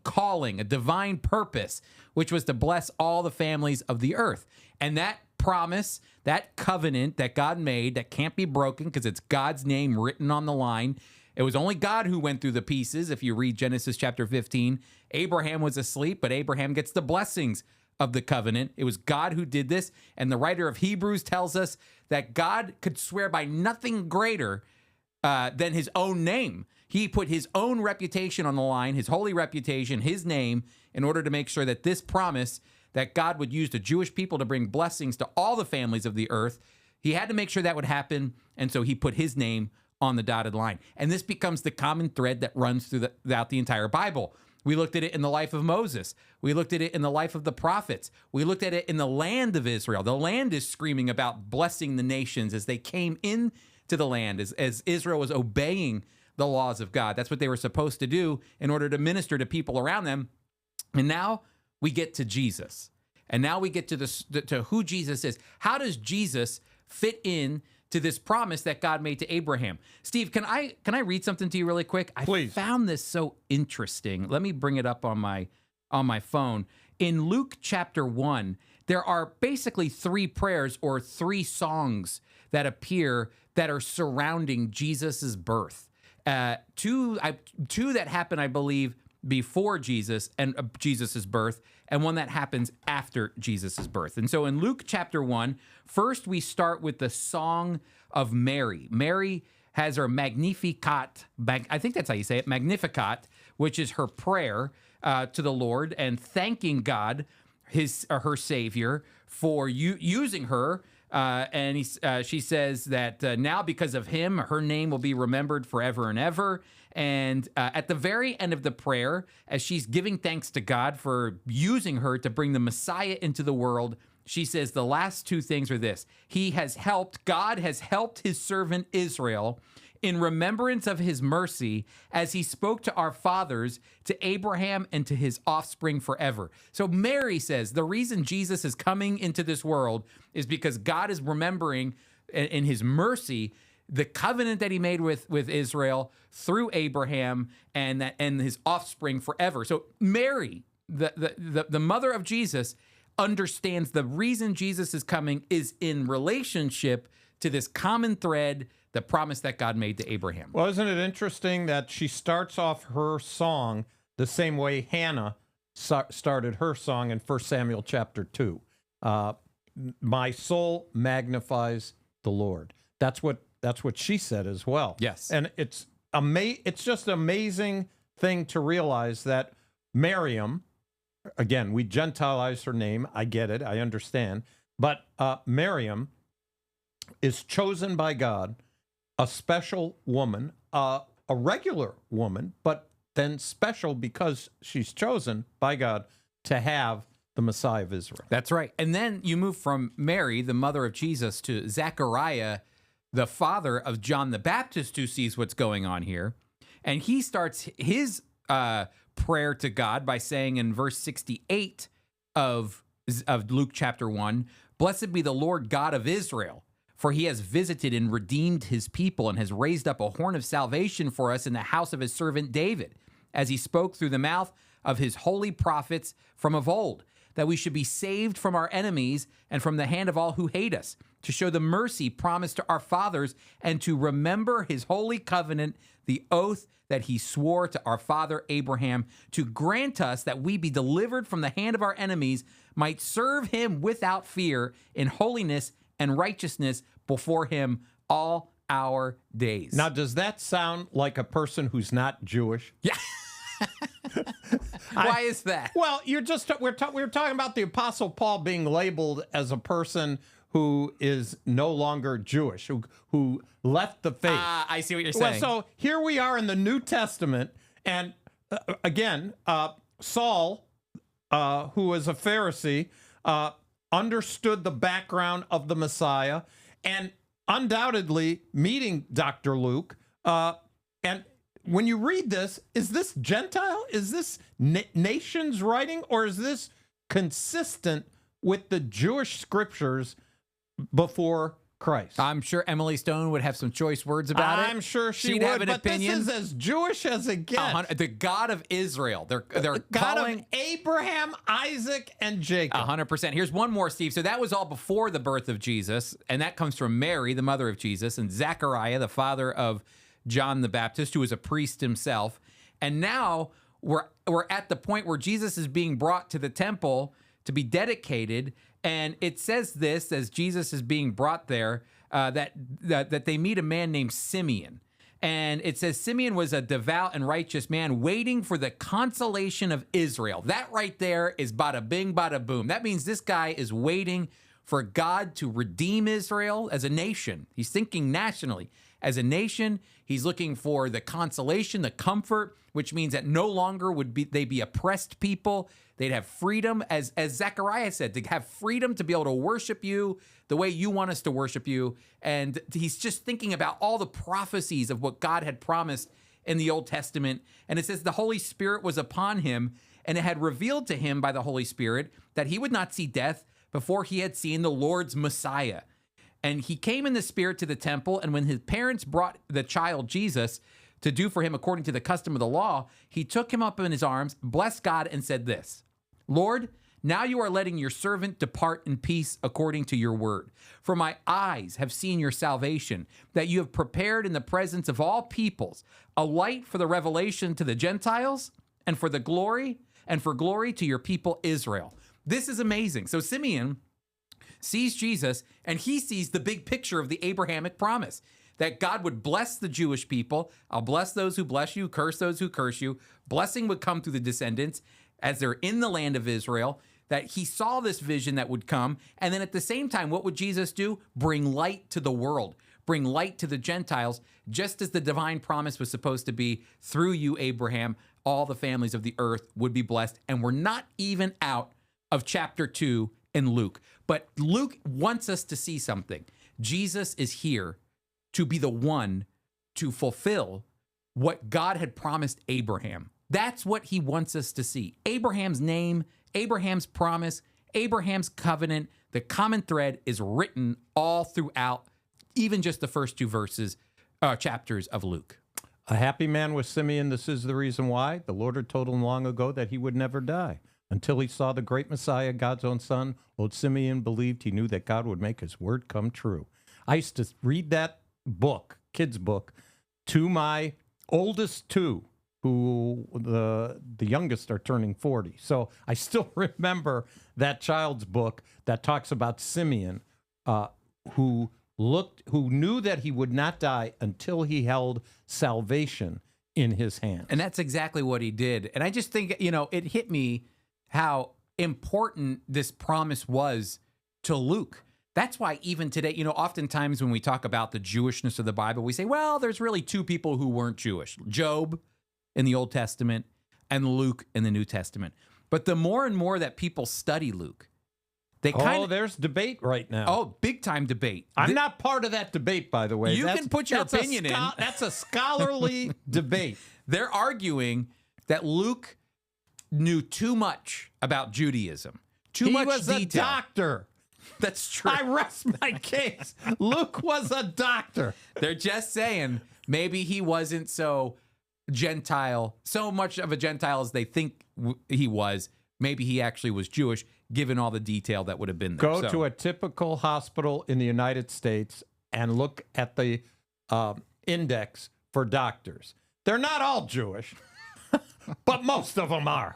calling, a divine purpose, which was to bless all the families of the earth. And that promise, that covenant that God made that can't be broken because it's God's name written on the line. It was only God who went through the pieces. If you read Genesis chapter 15, Abraham was asleep, but Abraham gets the blessings of the covenant. It was God who did this. And the writer of Hebrews tells us that God could swear by nothing greater than his own name. He put his own reputation on the line, his holy reputation, his name, in order to make sure that this promise that God would use the Jewish people to bring blessings to all the families of the earth, he had to make sure that would happen. And so he put his name on the dotted line. And this becomes the common thread that runs throughout the entire Bible. We looked at it in the life of Moses. We looked at it in the life of the prophets. We looked at it in the land of Israel. The land is screaming about blessing the nations as they came into the land, as Israel was obeying the laws of God. That's what they were supposed to do in order to minister to people around them. And now we get to Jesus. And now we get to who Jesus is. How does Jesus fit in to this promise that God made to Abraham? Steve, can I read something to you really quick? Please. I found this so interesting. Let me bring it up on my phone. In Luke chapter 1, there are basically 3 prayers or 3 songs that appear that are surrounding Jesus's birth. Two that happen, I believe, before Jesus and Jesus's birth, and one that happens after Jesus's birth. And so in Luke chapter 1, first we start with the song of Mary. Mary has her Magnificat, I think that's how you say it, Magnificat, which is her prayer to the Lord and thanking God, her Savior, for using her. She says that now because of him, her name will be remembered forever and ever. And at the very end of the prayer, as she's giving thanks to God for using her to bring the Messiah into the world, she says the last 2 things are this: God has helped his servant Israel in remembrance of his mercy as he spoke to our fathers, to Abraham and to his offspring forever. So Mary says the reason Jesus is coming into this world is because God is remembering in his mercy the covenant that he made with Israel through Abraham and his offspring forever. So Mary, the mother of Jesus, understands the reason Jesus is coming is in relationship to this common thread, the promise that God made to Abraham. Well, isn't it interesting that she starts off her song the same way Hannah started her song in 1 Samuel chapter 2? My soul magnifies the Lord. That's what she said as well. Yes. And it's just an amazing thing to realize that Miriam, again, we Gentilize her name. I get it. I understand. But Miriam is chosen by God, a special woman, a regular woman, but then special because she's chosen by God to have the Messiah of Israel. That's right. And then you move from Mary, the mother of Jesus, to Zechariah, the father of John the Baptist, who sees what's going on here. And he starts his prayer to God by saying in verse 68 of Luke chapter 1, "Blessed be the Lord God of Israel, for he has visited and redeemed his people and has raised up a horn of salvation for us in the house of his servant David, as he spoke through the mouth of his holy prophets from of old, that we should be saved from our enemies and from the hand of all who hate us, to show the mercy promised to our fathers and to remember his holy covenant the oath that he swore to our father Abraham, to grant us that we be delivered from the hand of our enemies, might serve him without fear in holiness and righteousness before him all our days. Now, does that sound like a person who's not Jewish? Yeah. Why is that? Well, we're talking about the Apostle Paul being labeled as a person who is no longer Jewish, who left the faith. I see what you're saying. Well, so here we are in the New Testament, and again, Saul, who was a Pharisee, understood the background of the Messiah, and undoubtedly meeting Dr. Luke. And when you read this, is this Gentile? Is this nations writing, or is this consistent with the Jewish scriptures before Christ? I'm sure Emily Stone would have some choice words about it. I'm sure she'd have an but opinion. This is as Jewish as it gets. The God of Israel. They're God calling of Abraham, Isaac, and Jacob. 100%. Here's one more, Steve. So that was all before the birth of Jesus, and that comes from Mary, the mother of Jesus, and Zechariah, the father of John the Baptist, who was a priest himself. And now we're at the point where Jesus is being brought to the temple to be dedicated. And it says this, as Jesus is being brought there, that they meet a man named Simeon. And it says Simeon was a devout and righteous man waiting for the consolation of Israel. That right there is bada bing, bada boom. That means this guy is waiting for God to redeem Israel as a nation. He's thinking nationally. As a nation, he's looking for the consolation, the comfort, which means that no longer would they be oppressed people. They'd have freedom, as Zechariah said, to have freedom to be able to worship you the way you want us to worship you. And he's just thinking about all the prophecies of what God had promised in the Old Testament. And it says the Holy Spirit was upon him, and it had revealed to him by the Holy Spirit that he would not see death before he had seen the Lord's Messiah. And he came in the Spirit to the temple, and when his parents brought the child Jesus to do for him according to the custom of the law, he took him up in his arms, blessed God, and said this, Lord, now you are letting your servant depart in peace according to your word. For my eyes have seen your salvation, that you have prepared in the presence of all peoples a light for the revelation to the Gentiles, and for glory to your people Israel. This is amazing. So Simeon sees Jesus, and he sees the big picture of the Abrahamic promise that God would bless the Jewish people. I'll bless those who bless you, curse those who curse you. Blessing would come through the descendants as they're in the land of Israel, that he saw this vision that would come. And then at the same time, what would Jesus do? Bring light to the world, bring light to the Gentiles, just as the divine promise was supposed to be through you, Abraham, all the families of the earth would be blessed. And we're not even out of chapter 2 in Luke. But Luke wants us to see something. Jesus is here to be the one to fulfill what God had promised Abraham. That's what he wants us to see. Abraham's name, Abraham's promise, Abraham's covenant, the common thread is written all throughout, even just the first two chapters of Luke. A happy man was Simeon. This is the reason why. The Lord had told him long ago that he would never die. Until he saw the great Messiah, God's own son, old Simeon believed he knew that God would make his word come true. I used to read that book, kid's book, to my oldest two, who the youngest are turning 40. So I still remember that child's book that talks about Simeon, who knew that he would not die until he held salvation in his hands. And that's exactly what he did. And I just think, it hit me how important this promise was to Luke. That's why even today, oftentimes when we talk about the Jewishness of the Bible, we say, well, there's really two people who weren't Jewish, Job in the Old Testament and Luke in the New Testament. But the more and more that people study Luke, there's debate right now. Oh, big time debate. I'm not part of that debate, by the way. You can put your opinion in. That's a scholarly debate. They're arguing that Luke knew too much about Judaism. He was detail. A doctor. That's true. I rest my case. Luke was a doctor. They're just saying maybe he wasn't so much of a Gentile as they think he was. Maybe he actually was Jewish, given all the detail that would have been there. Go to a typical hospital in the United States and look at the index for doctors. They're not all Jewish, but most of them are.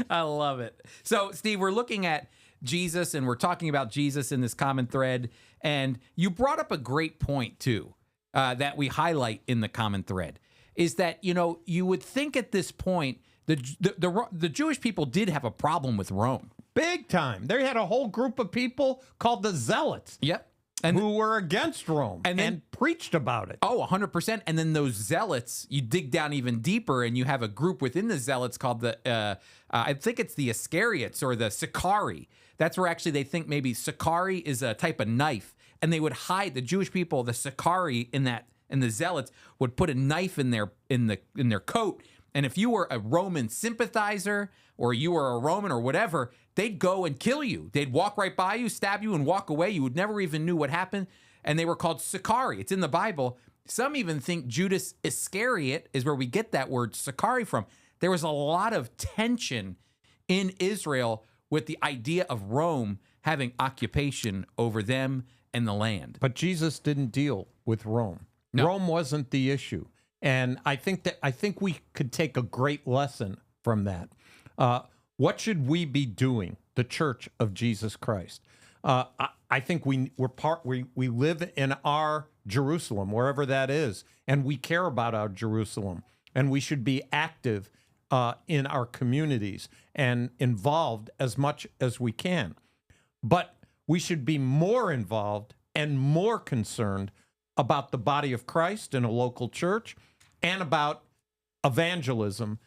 I love it. So, Steve, we're looking at Jesus and we're talking about Jesus in this common thread. And you brought up a great point, too, that we highlight in the common thread, is that, you would think at this point, the Jewish people did have a problem with Rome. Big time. They had a whole group of people called the Zealots. Yep. Who were against Rome and preached about it. Oh, 100%. And then those zealots, you dig down even deeper and you have a group within the zealots called I think it's the Iscariots or the Sicarii. That's where actually they think maybe Sicarii is a type of knife. And they would hide the Jewish people, the Sicarii and the zealots would put a knife in their coat. And if you were a Roman sympathizer or you were a Roman or whatever, they'd go and kill you. They'd walk right by you, stab you, and walk away. You would never even knew what happened. And they were called Sicarii. It's in the Bible. Some even think Judas Iscariot is where we get that word Sicarii from. There was a lot of tension in Israel with the idea of Rome having occupation over them and the land. But Jesus didn't deal with Rome. No. Rome wasn't the issue. And I think we could take a great lesson from that. What should we be doing, the Church of Jesus Christ? I think we live in our Jerusalem, wherever that is, and we care about our Jerusalem, and we should be active in our communities and involved as much as we can. But we should be more involved and more concerned about the body of Christ in a local church and about evangelism.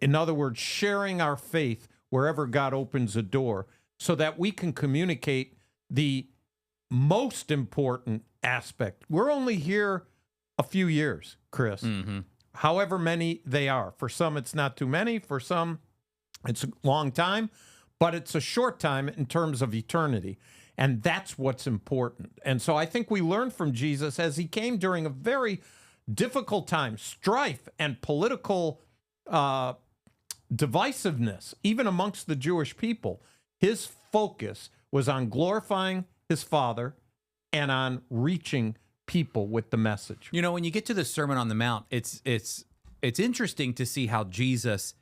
In other words, sharing our faith wherever God opens a door so that we can communicate the most important aspect. We're only here a few years, Chris, however many they are. For some, it's not too many. For some, it's a long time, but it's a short time in terms of eternity. And that's what's important. And so I think we learned from Jesus as he came during a very difficult time, strife and political divisiveness, even amongst the Jewish people. His focus was on glorifying his Father and on reaching people with the message. When you get to the Sermon on the Mount, it's interesting to see how Jesus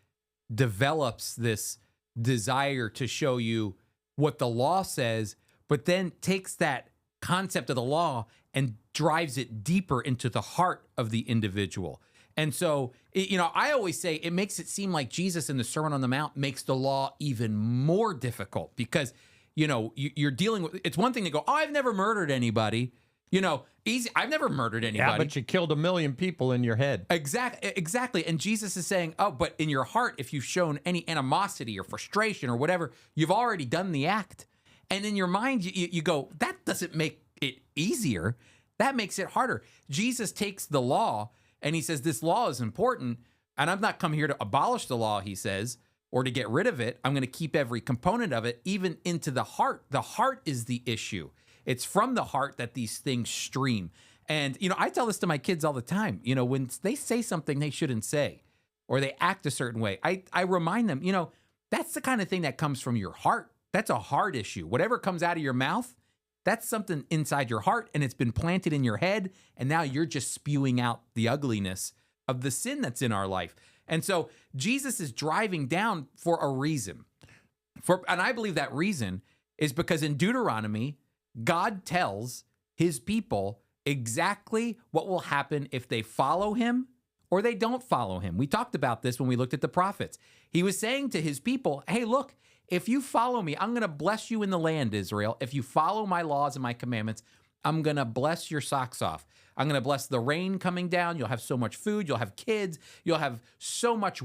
develops this desire to show you what the law says, but then takes that concept of the law and drives it deeper into the heart of the individual. And so, I always say it makes it seem like Jesus in the Sermon on the Mount makes the law even more difficult because, you're dealing with, it's one thing to go, oh, I've never murdered anybody. Easy. I've never murdered anybody. Yeah, but you killed 1 million people in your head. Exactly. And Jesus is saying, oh, but in your heart, if you've shown any animosity or frustration or whatever, you've already done the act. And in your mind, you go, that doesn't make it easier. That makes it harder. Jesus takes the law and he says, this law is important. And I've not come here to abolish the law, he says, or to get rid of it. I'm going to keep every component of it, even into the heart. The heart is the issue. It's from the heart that these things stream. And, I tell this to my kids all the time. When they say something they shouldn't say, or they act a certain way, I remind them, that's the kind of thing that comes from your heart. That's a heart issue. Whatever comes out of your mouth, that's something inside your heart, and it's been planted in your head, and now you're just spewing out the ugliness of the sin that's in our life. And so Jesus is driving down for a reason. And I believe that reason is because in Deuteronomy, God tells his people exactly what will happen if they follow him or they don't follow him. We talked about this when we looked at the prophets. He was saying to his people, hey, look, if you follow me, I'm going to bless you in the land, Israel. If you follow my laws and my commandments, I'm going to bless your socks off. I'm going to bless the rain coming down. You'll have so much food. You'll have kids. You'll have so much,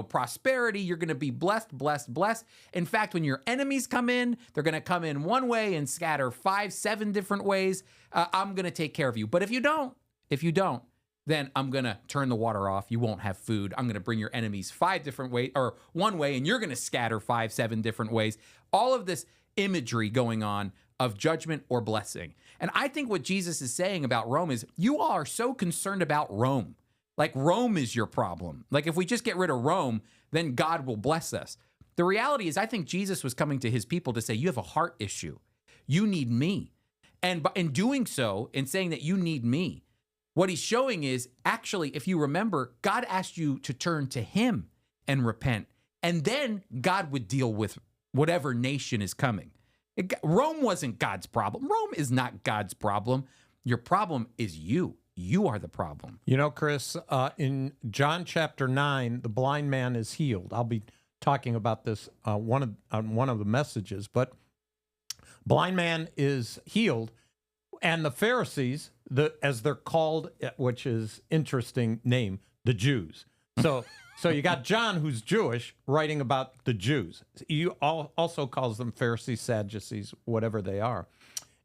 prosperity. You're going to be blessed, blessed, blessed. In fact, when your enemies come in, they're going to come in one way and scatter 5, 7 different ways. I'm going to take care of you. But if you don't, then I'm going to turn the water off. You won't have food. I'm going to bring your enemies 5 different ways, or one way, and you're going to scatter 5, 7 different ways. All of this imagery going on of judgment or blessing. And I think what Jesus is saying about Rome is you all are so concerned about Rome. Like Rome is your problem. Like if we just get rid of Rome, then God will bless us. The reality is I think Jesus was coming to his people to say, you have a heart issue. You need me. And in doing so, in saying that you need me, What he's showing is actually, if you remember, God asked you to turn to him and repent. And then God would deal with whatever nation is coming. Rome wasn't God's problem. Rome is not God's problem. Your problem is you. You are the problem. You know, Chris, in John chapter 9, the blind man is healed. I'll be talking about this on one of the messages, but blind man is healed, and the Pharisees, as they're called, which is interesting name, the Jews. So you got John, who's Jewish, writing about the Jews. He also calls them Pharisees, Sadducees, whatever they are.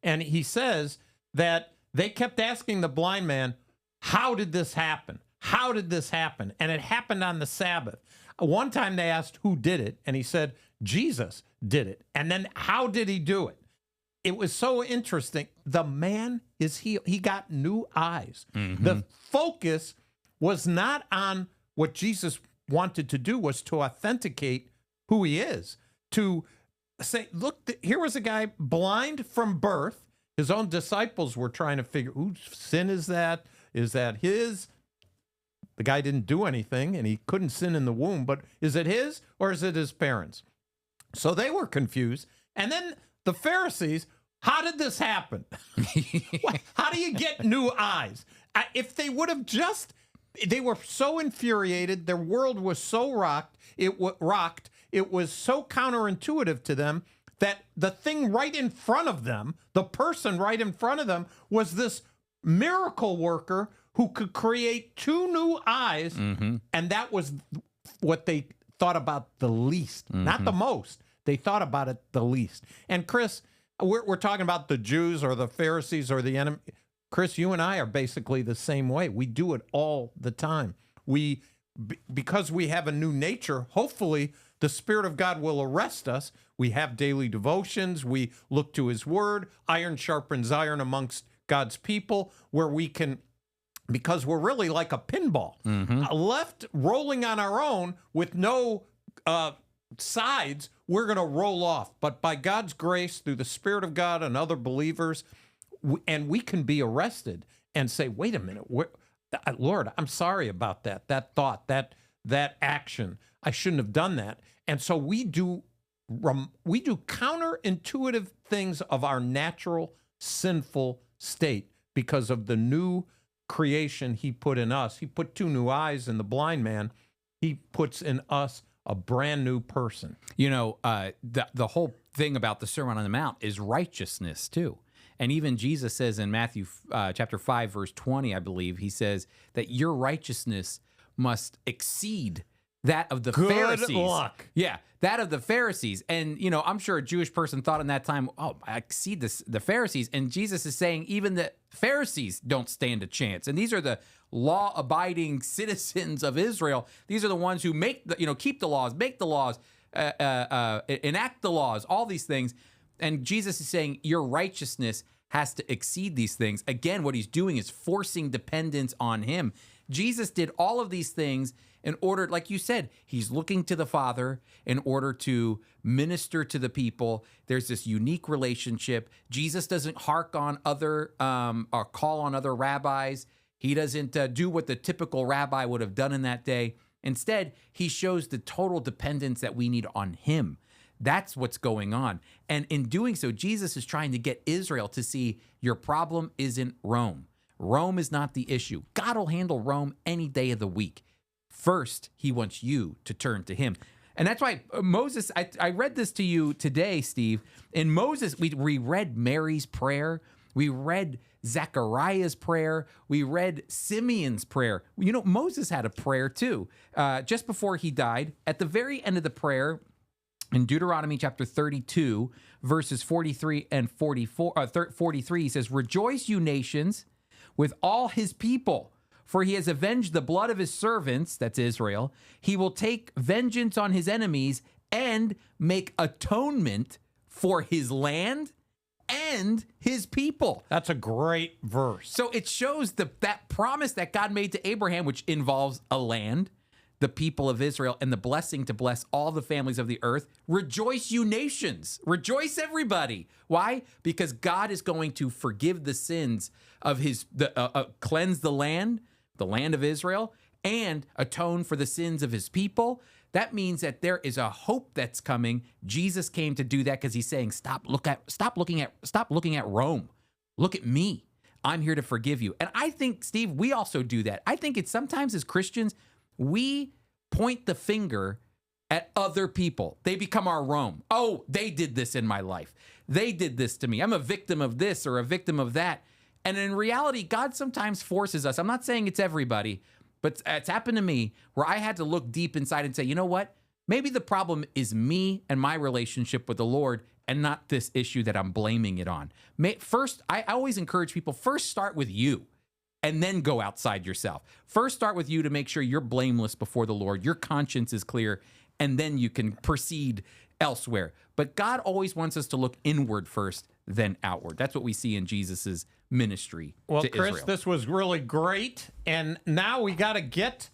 And he says that they kept asking the blind man, how did this happen? How did this happen? And it happened on the Sabbath. One time they asked who did it, and he said, Jesus did it. And then how did he do it? It was so interesting. The man is healed. He got new eyes. Mm-hmm. The focus was not on what Jesus wanted to do, was to authenticate who he is. To say, look, here was a guy blind from birth. His own disciples were trying to figure, whose sin is that? Is that his? The guy didn't do anything, and he couldn't sin in the womb, but is it his or is it his parents? So they were confused. And then the Pharisees, how did this happen? How do you get new eyes? If they would have they were so infuriated, their world was so rocked, it was so counterintuitive to them that the thing right in front of them, the person right in front of them, was this miracle worker who could create two new eyes, mm-hmm. and that was what they thought about the least, mm-hmm. not the most. They thought about it the least. And Chris, we're talking about the Jews or the Pharisees or the enemy. Chris, you and I are basically the same way. We do it all the time. Because we have a new nature, hopefully the Spirit of God will arrest us. We have daily devotions. We look to his word. Iron sharpens iron amongst God's people, where we can, because we're really like a pinball, mm-hmm. Left rolling on our own with no sides, we're going to roll off. But by God's grace, through the Spirit of God and other believers, and we can be arrested and say, wait a minute, Lord, I'm sorry about that thought, that action. I shouldn't have done that. And so we do counterintuitive things of our natural sinful state because of the new creation he put in us. He put two new eyes in the blind man. He puts in us a brand new person. You know, the whole thing about the Sermon on the Mount is righteousness too. And even Jesus says in Matthew chapter 5, verse 20, I believe, he says that your righteousness must exceed that of the Pharisees. Good luck. Yeah, that of the Pharisees. And, you know, I'm sure a Jewish person thought in that time, oh, I exceed the Pharisees. And Jesus is saying even the Pharisees don't stand a chance. And these are the law-abiding citizens of Israel. These are the ones who keep the laws, make the laws, enact the laws, all these things. And Jesus is saying your righteousness has to exceed these things. Again, what he's doing is forcing dependence on him. Jesus did all of these things in order, like you said, he's looking to the Father in order to minister to the people. There's this unique relationship. Jesus doesn't hark on other or call on other rabbis. He doesn't do what the typical rabbi would have done in that day. Instead, he shows the total dependence that we need on him. That's what's going on. And in doing so, Jesus is trying to get Israel to see your problem isn't Rome. Rome is not the issue. God will handle Rome any day of the week. First, he wants you to turn to him. And that's why Moses, I read this to you today, Steve. In Moses, we read Mary's prayer. We read Zechariah's prayer. We read Simeon's prayer. You know, Moses had a prayer too. Just before he died, at the very end of the prayer, in Deuteronomy chapter 32, verses 43 and 43, he says, "Rejoice, you nations, with all his people, for he has avenged the blood of his servants," that's Israel. "He will take vengeance on his enemies and make atonement for his land and his people." That's a great verse. So it shows that promise that God made to Abraham, which involves a land, the people of Israel and the blessing to bless all the families of the earth. Rejoice, you nations. Rejoice, everybody. Why? Because God is going to forgive the sins of cleanse the land of Israel, and atone for the sins of his people. That means that there is a hope that's coming. Jesus came to do that because he's saying, stop looking at Rome. Look at me. I'm here to forgive you. And I think, Steve, we also do that. I think it's sometimes as Christians, we point the finger at other people. They become our Rome. Oh, they did this in my life. They did this to me. I'm a victim of this or a victim of that. And in reality, God sometimes forces us. I'm not saying it's everybody, but it's happened to me where I had to look deep inside and say, you know what? Maybe the problem is me and my relationship with the Lord and not this issue that I'm blaming it on. First, I always encourage people, first start with you and then go outside yourself. First start with you to make sure you're blameless before the Lord, your conscience is clear, and then you can proceed elsewhere. But God always wants us to look inward first, then outward. That's what we see in Jesus's ministry to Chris, Israel. this was really great. And now we got to get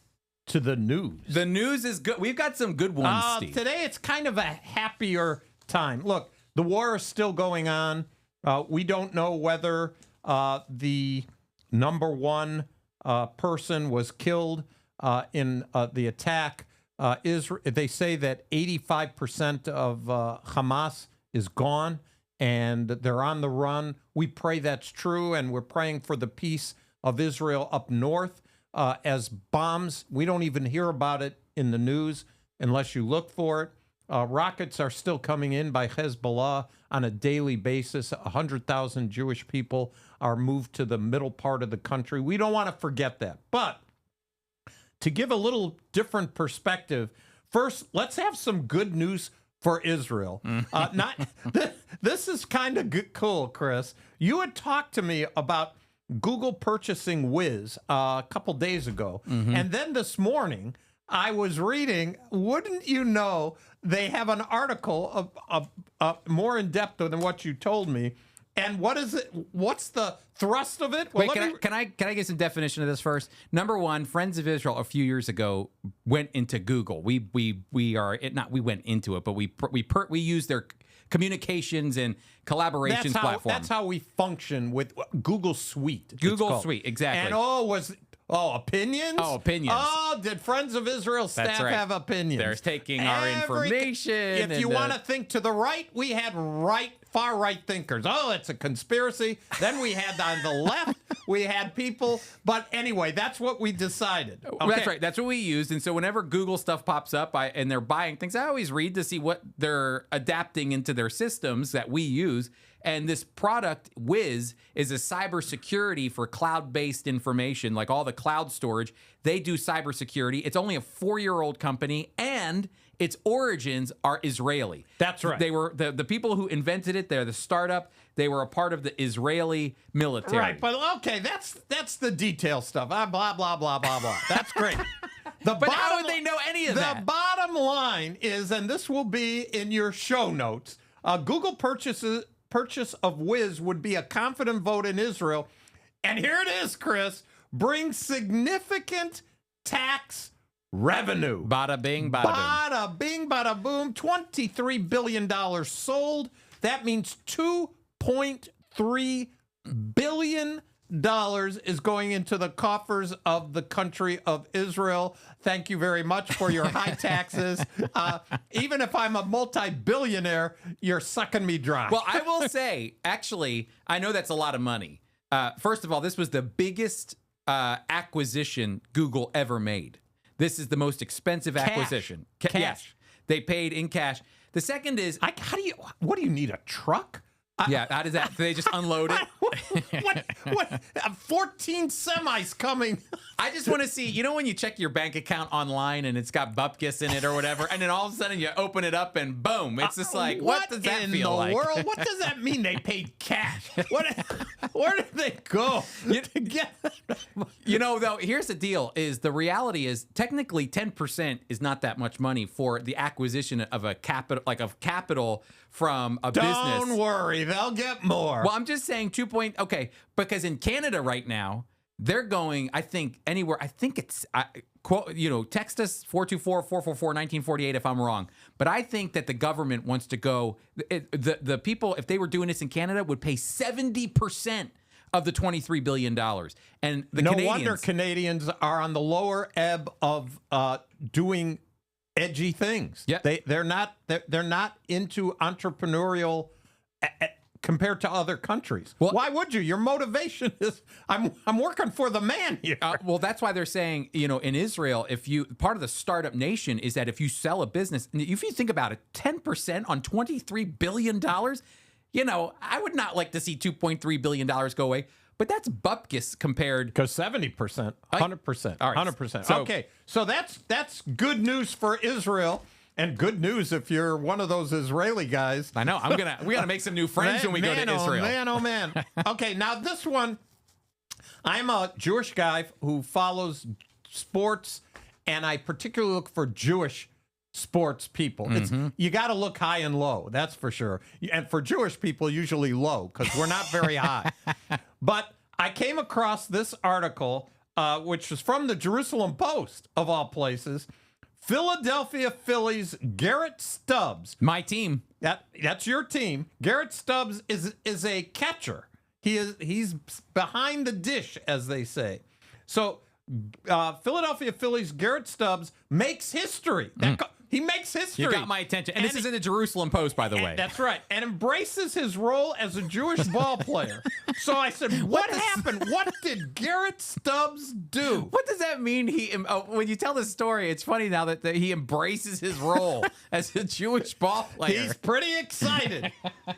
to the news. The news is good. We've got some good ones, Steve. Today, it's kind of a happier time. Look, the war is still going on. We don't know whether the number one person was killed in the attack. They say that 85% of Hamas is gone and they're on the run. We pray that's true, and we're praying for the peace of Israel up north. As bombs, we don't even hear about it in the news unless you look for it. Rockets are still coming in by Hezbollah on a daily basis. 100,000 Jewish people are moved to the middle part of the country. We don't want to forget that. But to give a little different perspective, first, let's have some good news for Israel. This is kind of cool, Chris. You had talked to me about Google purchasing Wiz a couple days ago. And then this morning, I was reading, wouldn't you know, they have an article of more in depth than what you told me. And what is it? What's the thrust of it? Well, Wait, can I get some definition of this first? Number one, Friends of Israel a few years ago went into Google. We went into it, but we use their communications and collaborations platform. That's how we function with Google Suite. Google Suite, exactly. And opinions? Oh, opinions. Oh, did Friends of Israel staff have opinions? They're taking our information. If you want to think to the right, we had far right thinkers. Oh, it's a conspiracy. Then we had on the left, we had people. But anyway, that's what we decided. Okay. That's right. That's what we used. And so whenever Google stuff pops up and they're buying things, I always read to see what they're adapting into their systems that we use. And this product, Wiz, is a cybersecurity for cloud-based information, like all the cloud storage. They do cybersecurity. It's only a 4-year-old company, and its origins are Israeli. That's right. They were the people who invented it. They're the startup. They were a part of the Israeli military. Right, but okay, that's the detail stuff. Blah, blah, blah, blah, blah. That's great. But how would they know any of that? The bottom line is, and this will be in your show notes, Google purchase of Wiz would be a confident vote in Israel. And here it is, Chris, brings significant tax revenue. Bada bing, bada boom. Bada bing, bada boom. $23 billion sold. That means $2.3 billion is going into the coffers of the country of Israel. Thank you very much for your high taxes. Even if I'm a multi-billionaire, you're sucking me dry. Well, I will say, actually, I know that's a lot of money. First of all, this was the biggest acquisition Google ever made. This is the most expensive acquisition. Cash. Yes, they paid in cash. The second is, what do you need, a truck? Yeah, how does that? Do they just unload it? What? 14 semis coming. I just want to see, you know, when you check your bank account online and it's got bupkis in it or whatever, and then all of a sudden you open it up and boom, it's just like, what does that feel like? What in the world? What does that mean? They paid cash. Where did they go to get? You know, though, here's the deal: is the reality is technically 10% is not that much money for the acquisition of a capital from a business. Don't worry, they'll get more. Well, I'm just saying because in Canada right now, they're going, I think, anywhere. I think it's, text us 424-444-1948 if I'm wrong. But I think that the government wants to go, the people, if they were doing this in Canada, would pay 70% of the $23 billion. And the no wonder Canadians are on the lower ebb of doing edgy things. Yeah. They're not into entrepreneurial compared to other countries. Well, why would you? Your motivation is I'm working for the man here. Well, that's why they're saying, in Israel, part of the startup nation is that if you sell a business, if you think about it, 10% on $23 billion, I would not like to see $2.3 billion go away. But that's bupkis compared. Because 70%, 100%, all right. 100%. Okay, so that's good news for Israel. And good news if you're one of those Israeli guys. I know. We gotta make some new friends when we go to Israel. Oh man. Okay, now this one, I'm a Jewish guy who follows sports, and I particularly look for Jewish sports people. You got to look high and low, that's for sure. And for Jewish people, usually low, because we're not very high. But I came across this article, which was from the Jerusalem Post, of all places. Philadelphia Phillies Garrett Stubbs. My team. That's your team. Garrett Stubbs is a catcher. He's behind the dish, as they say. So Philadelphia Phillies Garrett Stubbs makes history. He makes history. You got my attention. And this is in the Jerusalem Post, by the way. That's right. And embraces his role as a Jewish ball player. So I said, what happened? What did Garrett Stubbs do? What does that mean? When you tell the story, it's funny now that he embraces his role as a Jewish ball player. He's pretty excited.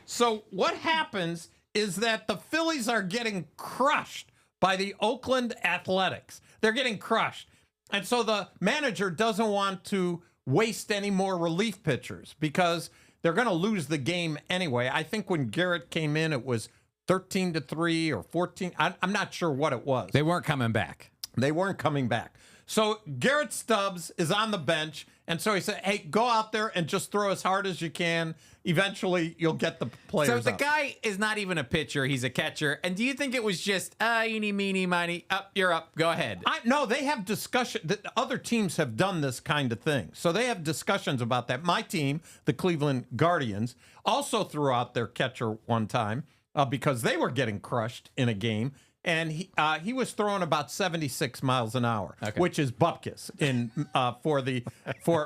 So what happens is that the Phillies are getting crushed by the Oakland Athletics. They're getting crushed. And so the manager doesn't want to waste any more relief pitchers because they're going to lose the game anyway. I think when Garrett came in, it was 13-3 or 14. I'm not sure what it was. They weren't coming back. They weren't coming back. So Garrett Stubbs is on the bench, and so he said, hey, go out there and just throw as hard as you can. Eventually, you'll get the players So the up. guy is not even a pitcher. He's a catcher. And do you think it was just, eeny, meeny, miny, up, you're up, go ahead? No, they have discussion. Other teams have done this kind of thing. So they have discussions about that. My team, the Cleveland Guardians, also threw out their catcher one time because they were getting crushed in a game. And he was throwing about 76 miles an hour, which is bupkis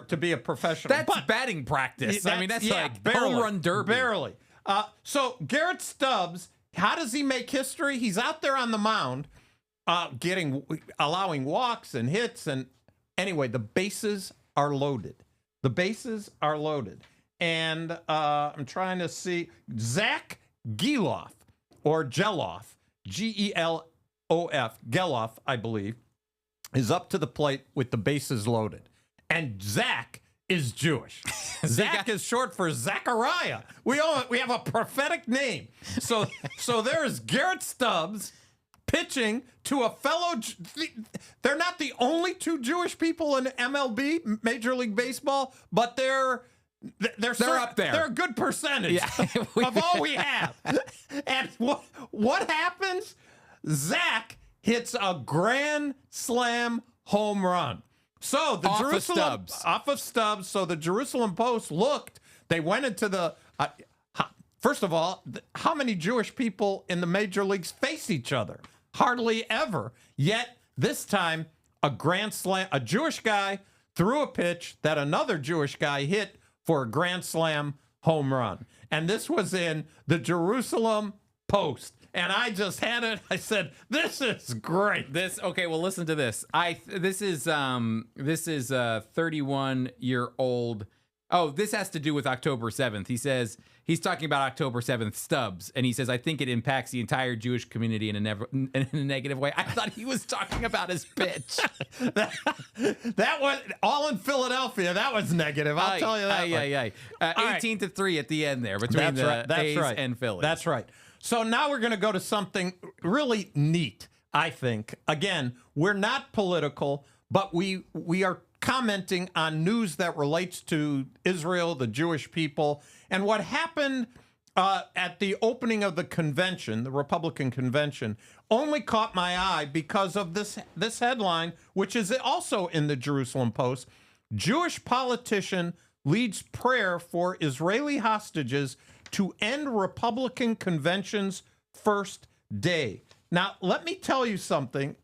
to be a professional. That's batting practice. That's like barely, home run derby. Barely. So Garrett Stubbs, how does he make history? He's out there on the mound, allowing walks and hits, and anyway, the bases are loaded. The bases are loaded, and I'm trying to see Zach Geloff or Geloff. Gelof, Geloff, I believe, is up to the plate with the bases loaded. And Zach is Jewish. Zach is short for Zachariah. We have a prophetic name. So there's Garrett Stubbs pitching to a fellow. They're not the only two Jewish people in MLB, Major League Baseball, but they're up there. They're a good percentage of all we have. And what happens? Zach hits a grand slam home run. So the off of Stubbs. So the Jerusalem Post looked. They went into the. First of all, how many Jewish people in the major leagues face each other? Hardly ever. Yet this time, a grand slam. A Jewish guy threw a pitch that another Jewish guy hit for a grand slam home run. And this was in the Jerusalem Post. And I just had it. I said, "This is great." Well, listen to this. This is a 31-year-old. Oh, this has to do with October 7th. He says he's talking about October 7th Stubbs, and he says, "I think it impacts the entire Jewish community in a negative way." I thought he was talking about his pitch. that was all in Philadelphia. That was negative. I'll tell you that. 18-3 at the end there between A's and Phillies. That's right. So now we're going to go to something really neat, I think. Again, we're not political, but we are commenting on news that relates to Israel, the Jewish people. And what happened at the opening of the convention, the Republican convention, only caught my eye because of this headline, which is also in the Jerusalem Post. Jewish politician leads prayer for Israeli hostages to end Republican convention's first day. Now, let me tell you something.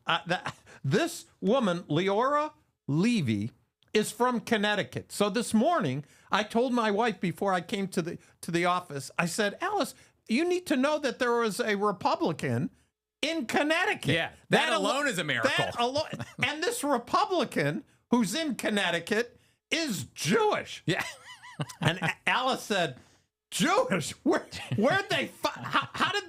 This woman, Leora Levy, is from Connecticut. So this morning, I told my wife before I came to the office, I said, Alice, you need to know that there was a Republican in Connecticut. Yeah, that alone is a miracle. And this Republican who's in Connecticut is Jewish. Yeah. And Alice said, Jewish? Where'd they? How did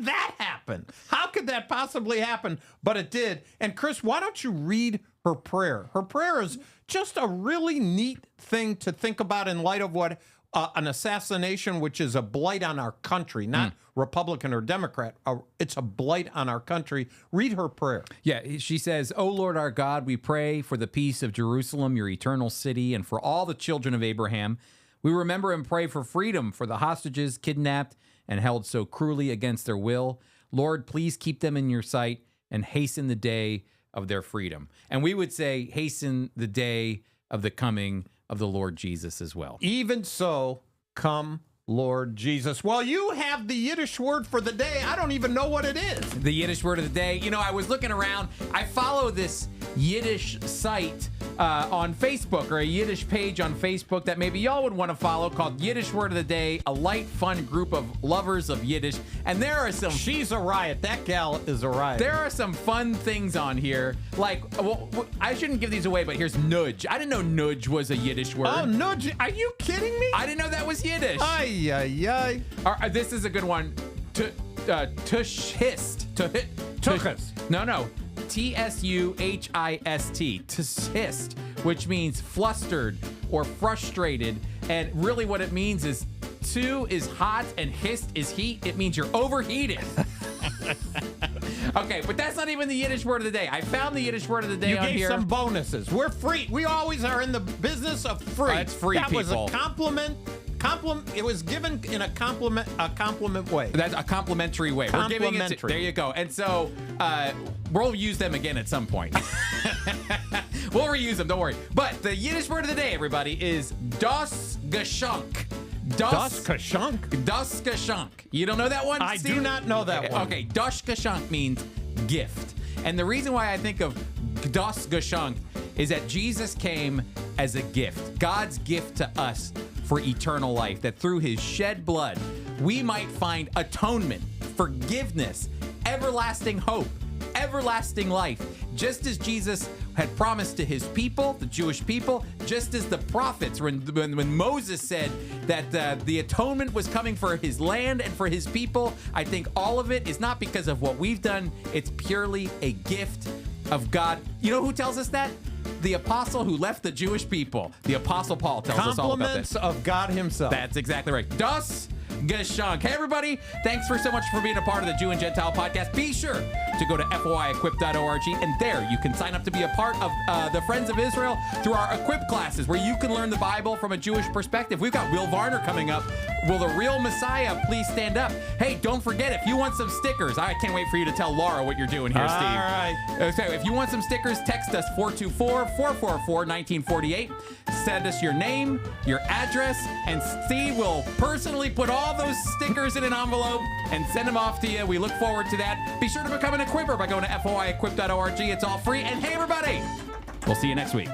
that happen? How could that possibly happen? But it did. And Chris, why don't you read her prayer? Her prayer is just a really neat thing to think about in light of what an assassination, which is a blight on our country, not Republican or Democrat. It's a blight on our country. Read her prayer. Yeah, she says, "O Lord our God, we pray for the peace of Jerusalem, your eternal city, and for all the children of Abraham. We remember and pray for freedom for the hostages kidnapped and held so cruelly against their will. Lord, please keep them in your sight and hasten the day of their freedom." And we would say, hasten the day of the coming of the Lord Jesus as well. Even so, come, Lord Jesus. Well, you have the Yiddish word for the day. I don't even know what it is. The Yiddish word of the day. You know, I was looking around. I follow this Yiddish site on Facebook, or a Yiddish page on Facebook that maybe y'all would want to follow, called Yiddish Word of the Day, a light, fun group of lovers of Yiddish. And there are some... She's a riot. That gal is a riot. There are some fun things on here. Like, well, I shouldn't give these away, but here's nudge. I didn't know nudge was a Yiddish word. Oh, nudge. Are you kidding me? I didn't know that was Yiddish. Ay, ay, ay. This is a good one. Tushist. Tuchist. No. Tsuhist. Tushist, which means flustered or frustrated. And really what it means is tu is hot and hist is heat. It means you're overheated. Okay, but that's not even the Yiddish word of the day. I found the Yiddish word of the day on here. You gave some bonuses. We're free. We always are in the business of free. That's free, that people. That was a compliment. It was given in a compliment way. That's a complimentary way. We're giving it to, there you go. And so we'll use them again at some point. We'll reuse them, don't worry. But the Yiddish word of the day, everybody, is das Geshank. Das Geshank? Das Geshank. You don't know that one, I Steve? do not know that one. Okay, das Geshank means gift. And the reason why I think of das Geshank is that Jesus came as a gift, God's gift to us for eternal life, that through his shed blood, we might find atonement, forgiveness, everlasting hope, everlasting life, just as Jesus had promised to his people, the Jewish people, just as the prophets, when Moses said that the atonement was coming for his land and for his people. I think all of it is not because of what we've done. It's purely a gift of God. You know who tells us that? The apostle who left the Jewish people. The apostle Paul tells us all about this. Compliments of God himself. That's exactly right. Das Geshank. Hey, everybody. Thanks for so much for being a part of the Jew and Gentile podcast. Be sure to go to foiequip.org, and there you can sign up to be a part of the Friends of Israel through our Equip classes, where you can learn the Bible from a Jewish perspective. We've got Will VARNER coming up. Will the real Messiah please stand up? Hey, don't forget, if you want some stickers, I can't wait for you to tell Laura what you're doing here, Steve. All right. So if you want some stickers, text us 424-444-1948. Send us your name, your address, and Steve will personally put all those stickers in an envelope and send them off to you. We look forward to that. Be sure to become an equipper by going to foiequip.org. It's all free. And hey, everybody, we'll see you next week.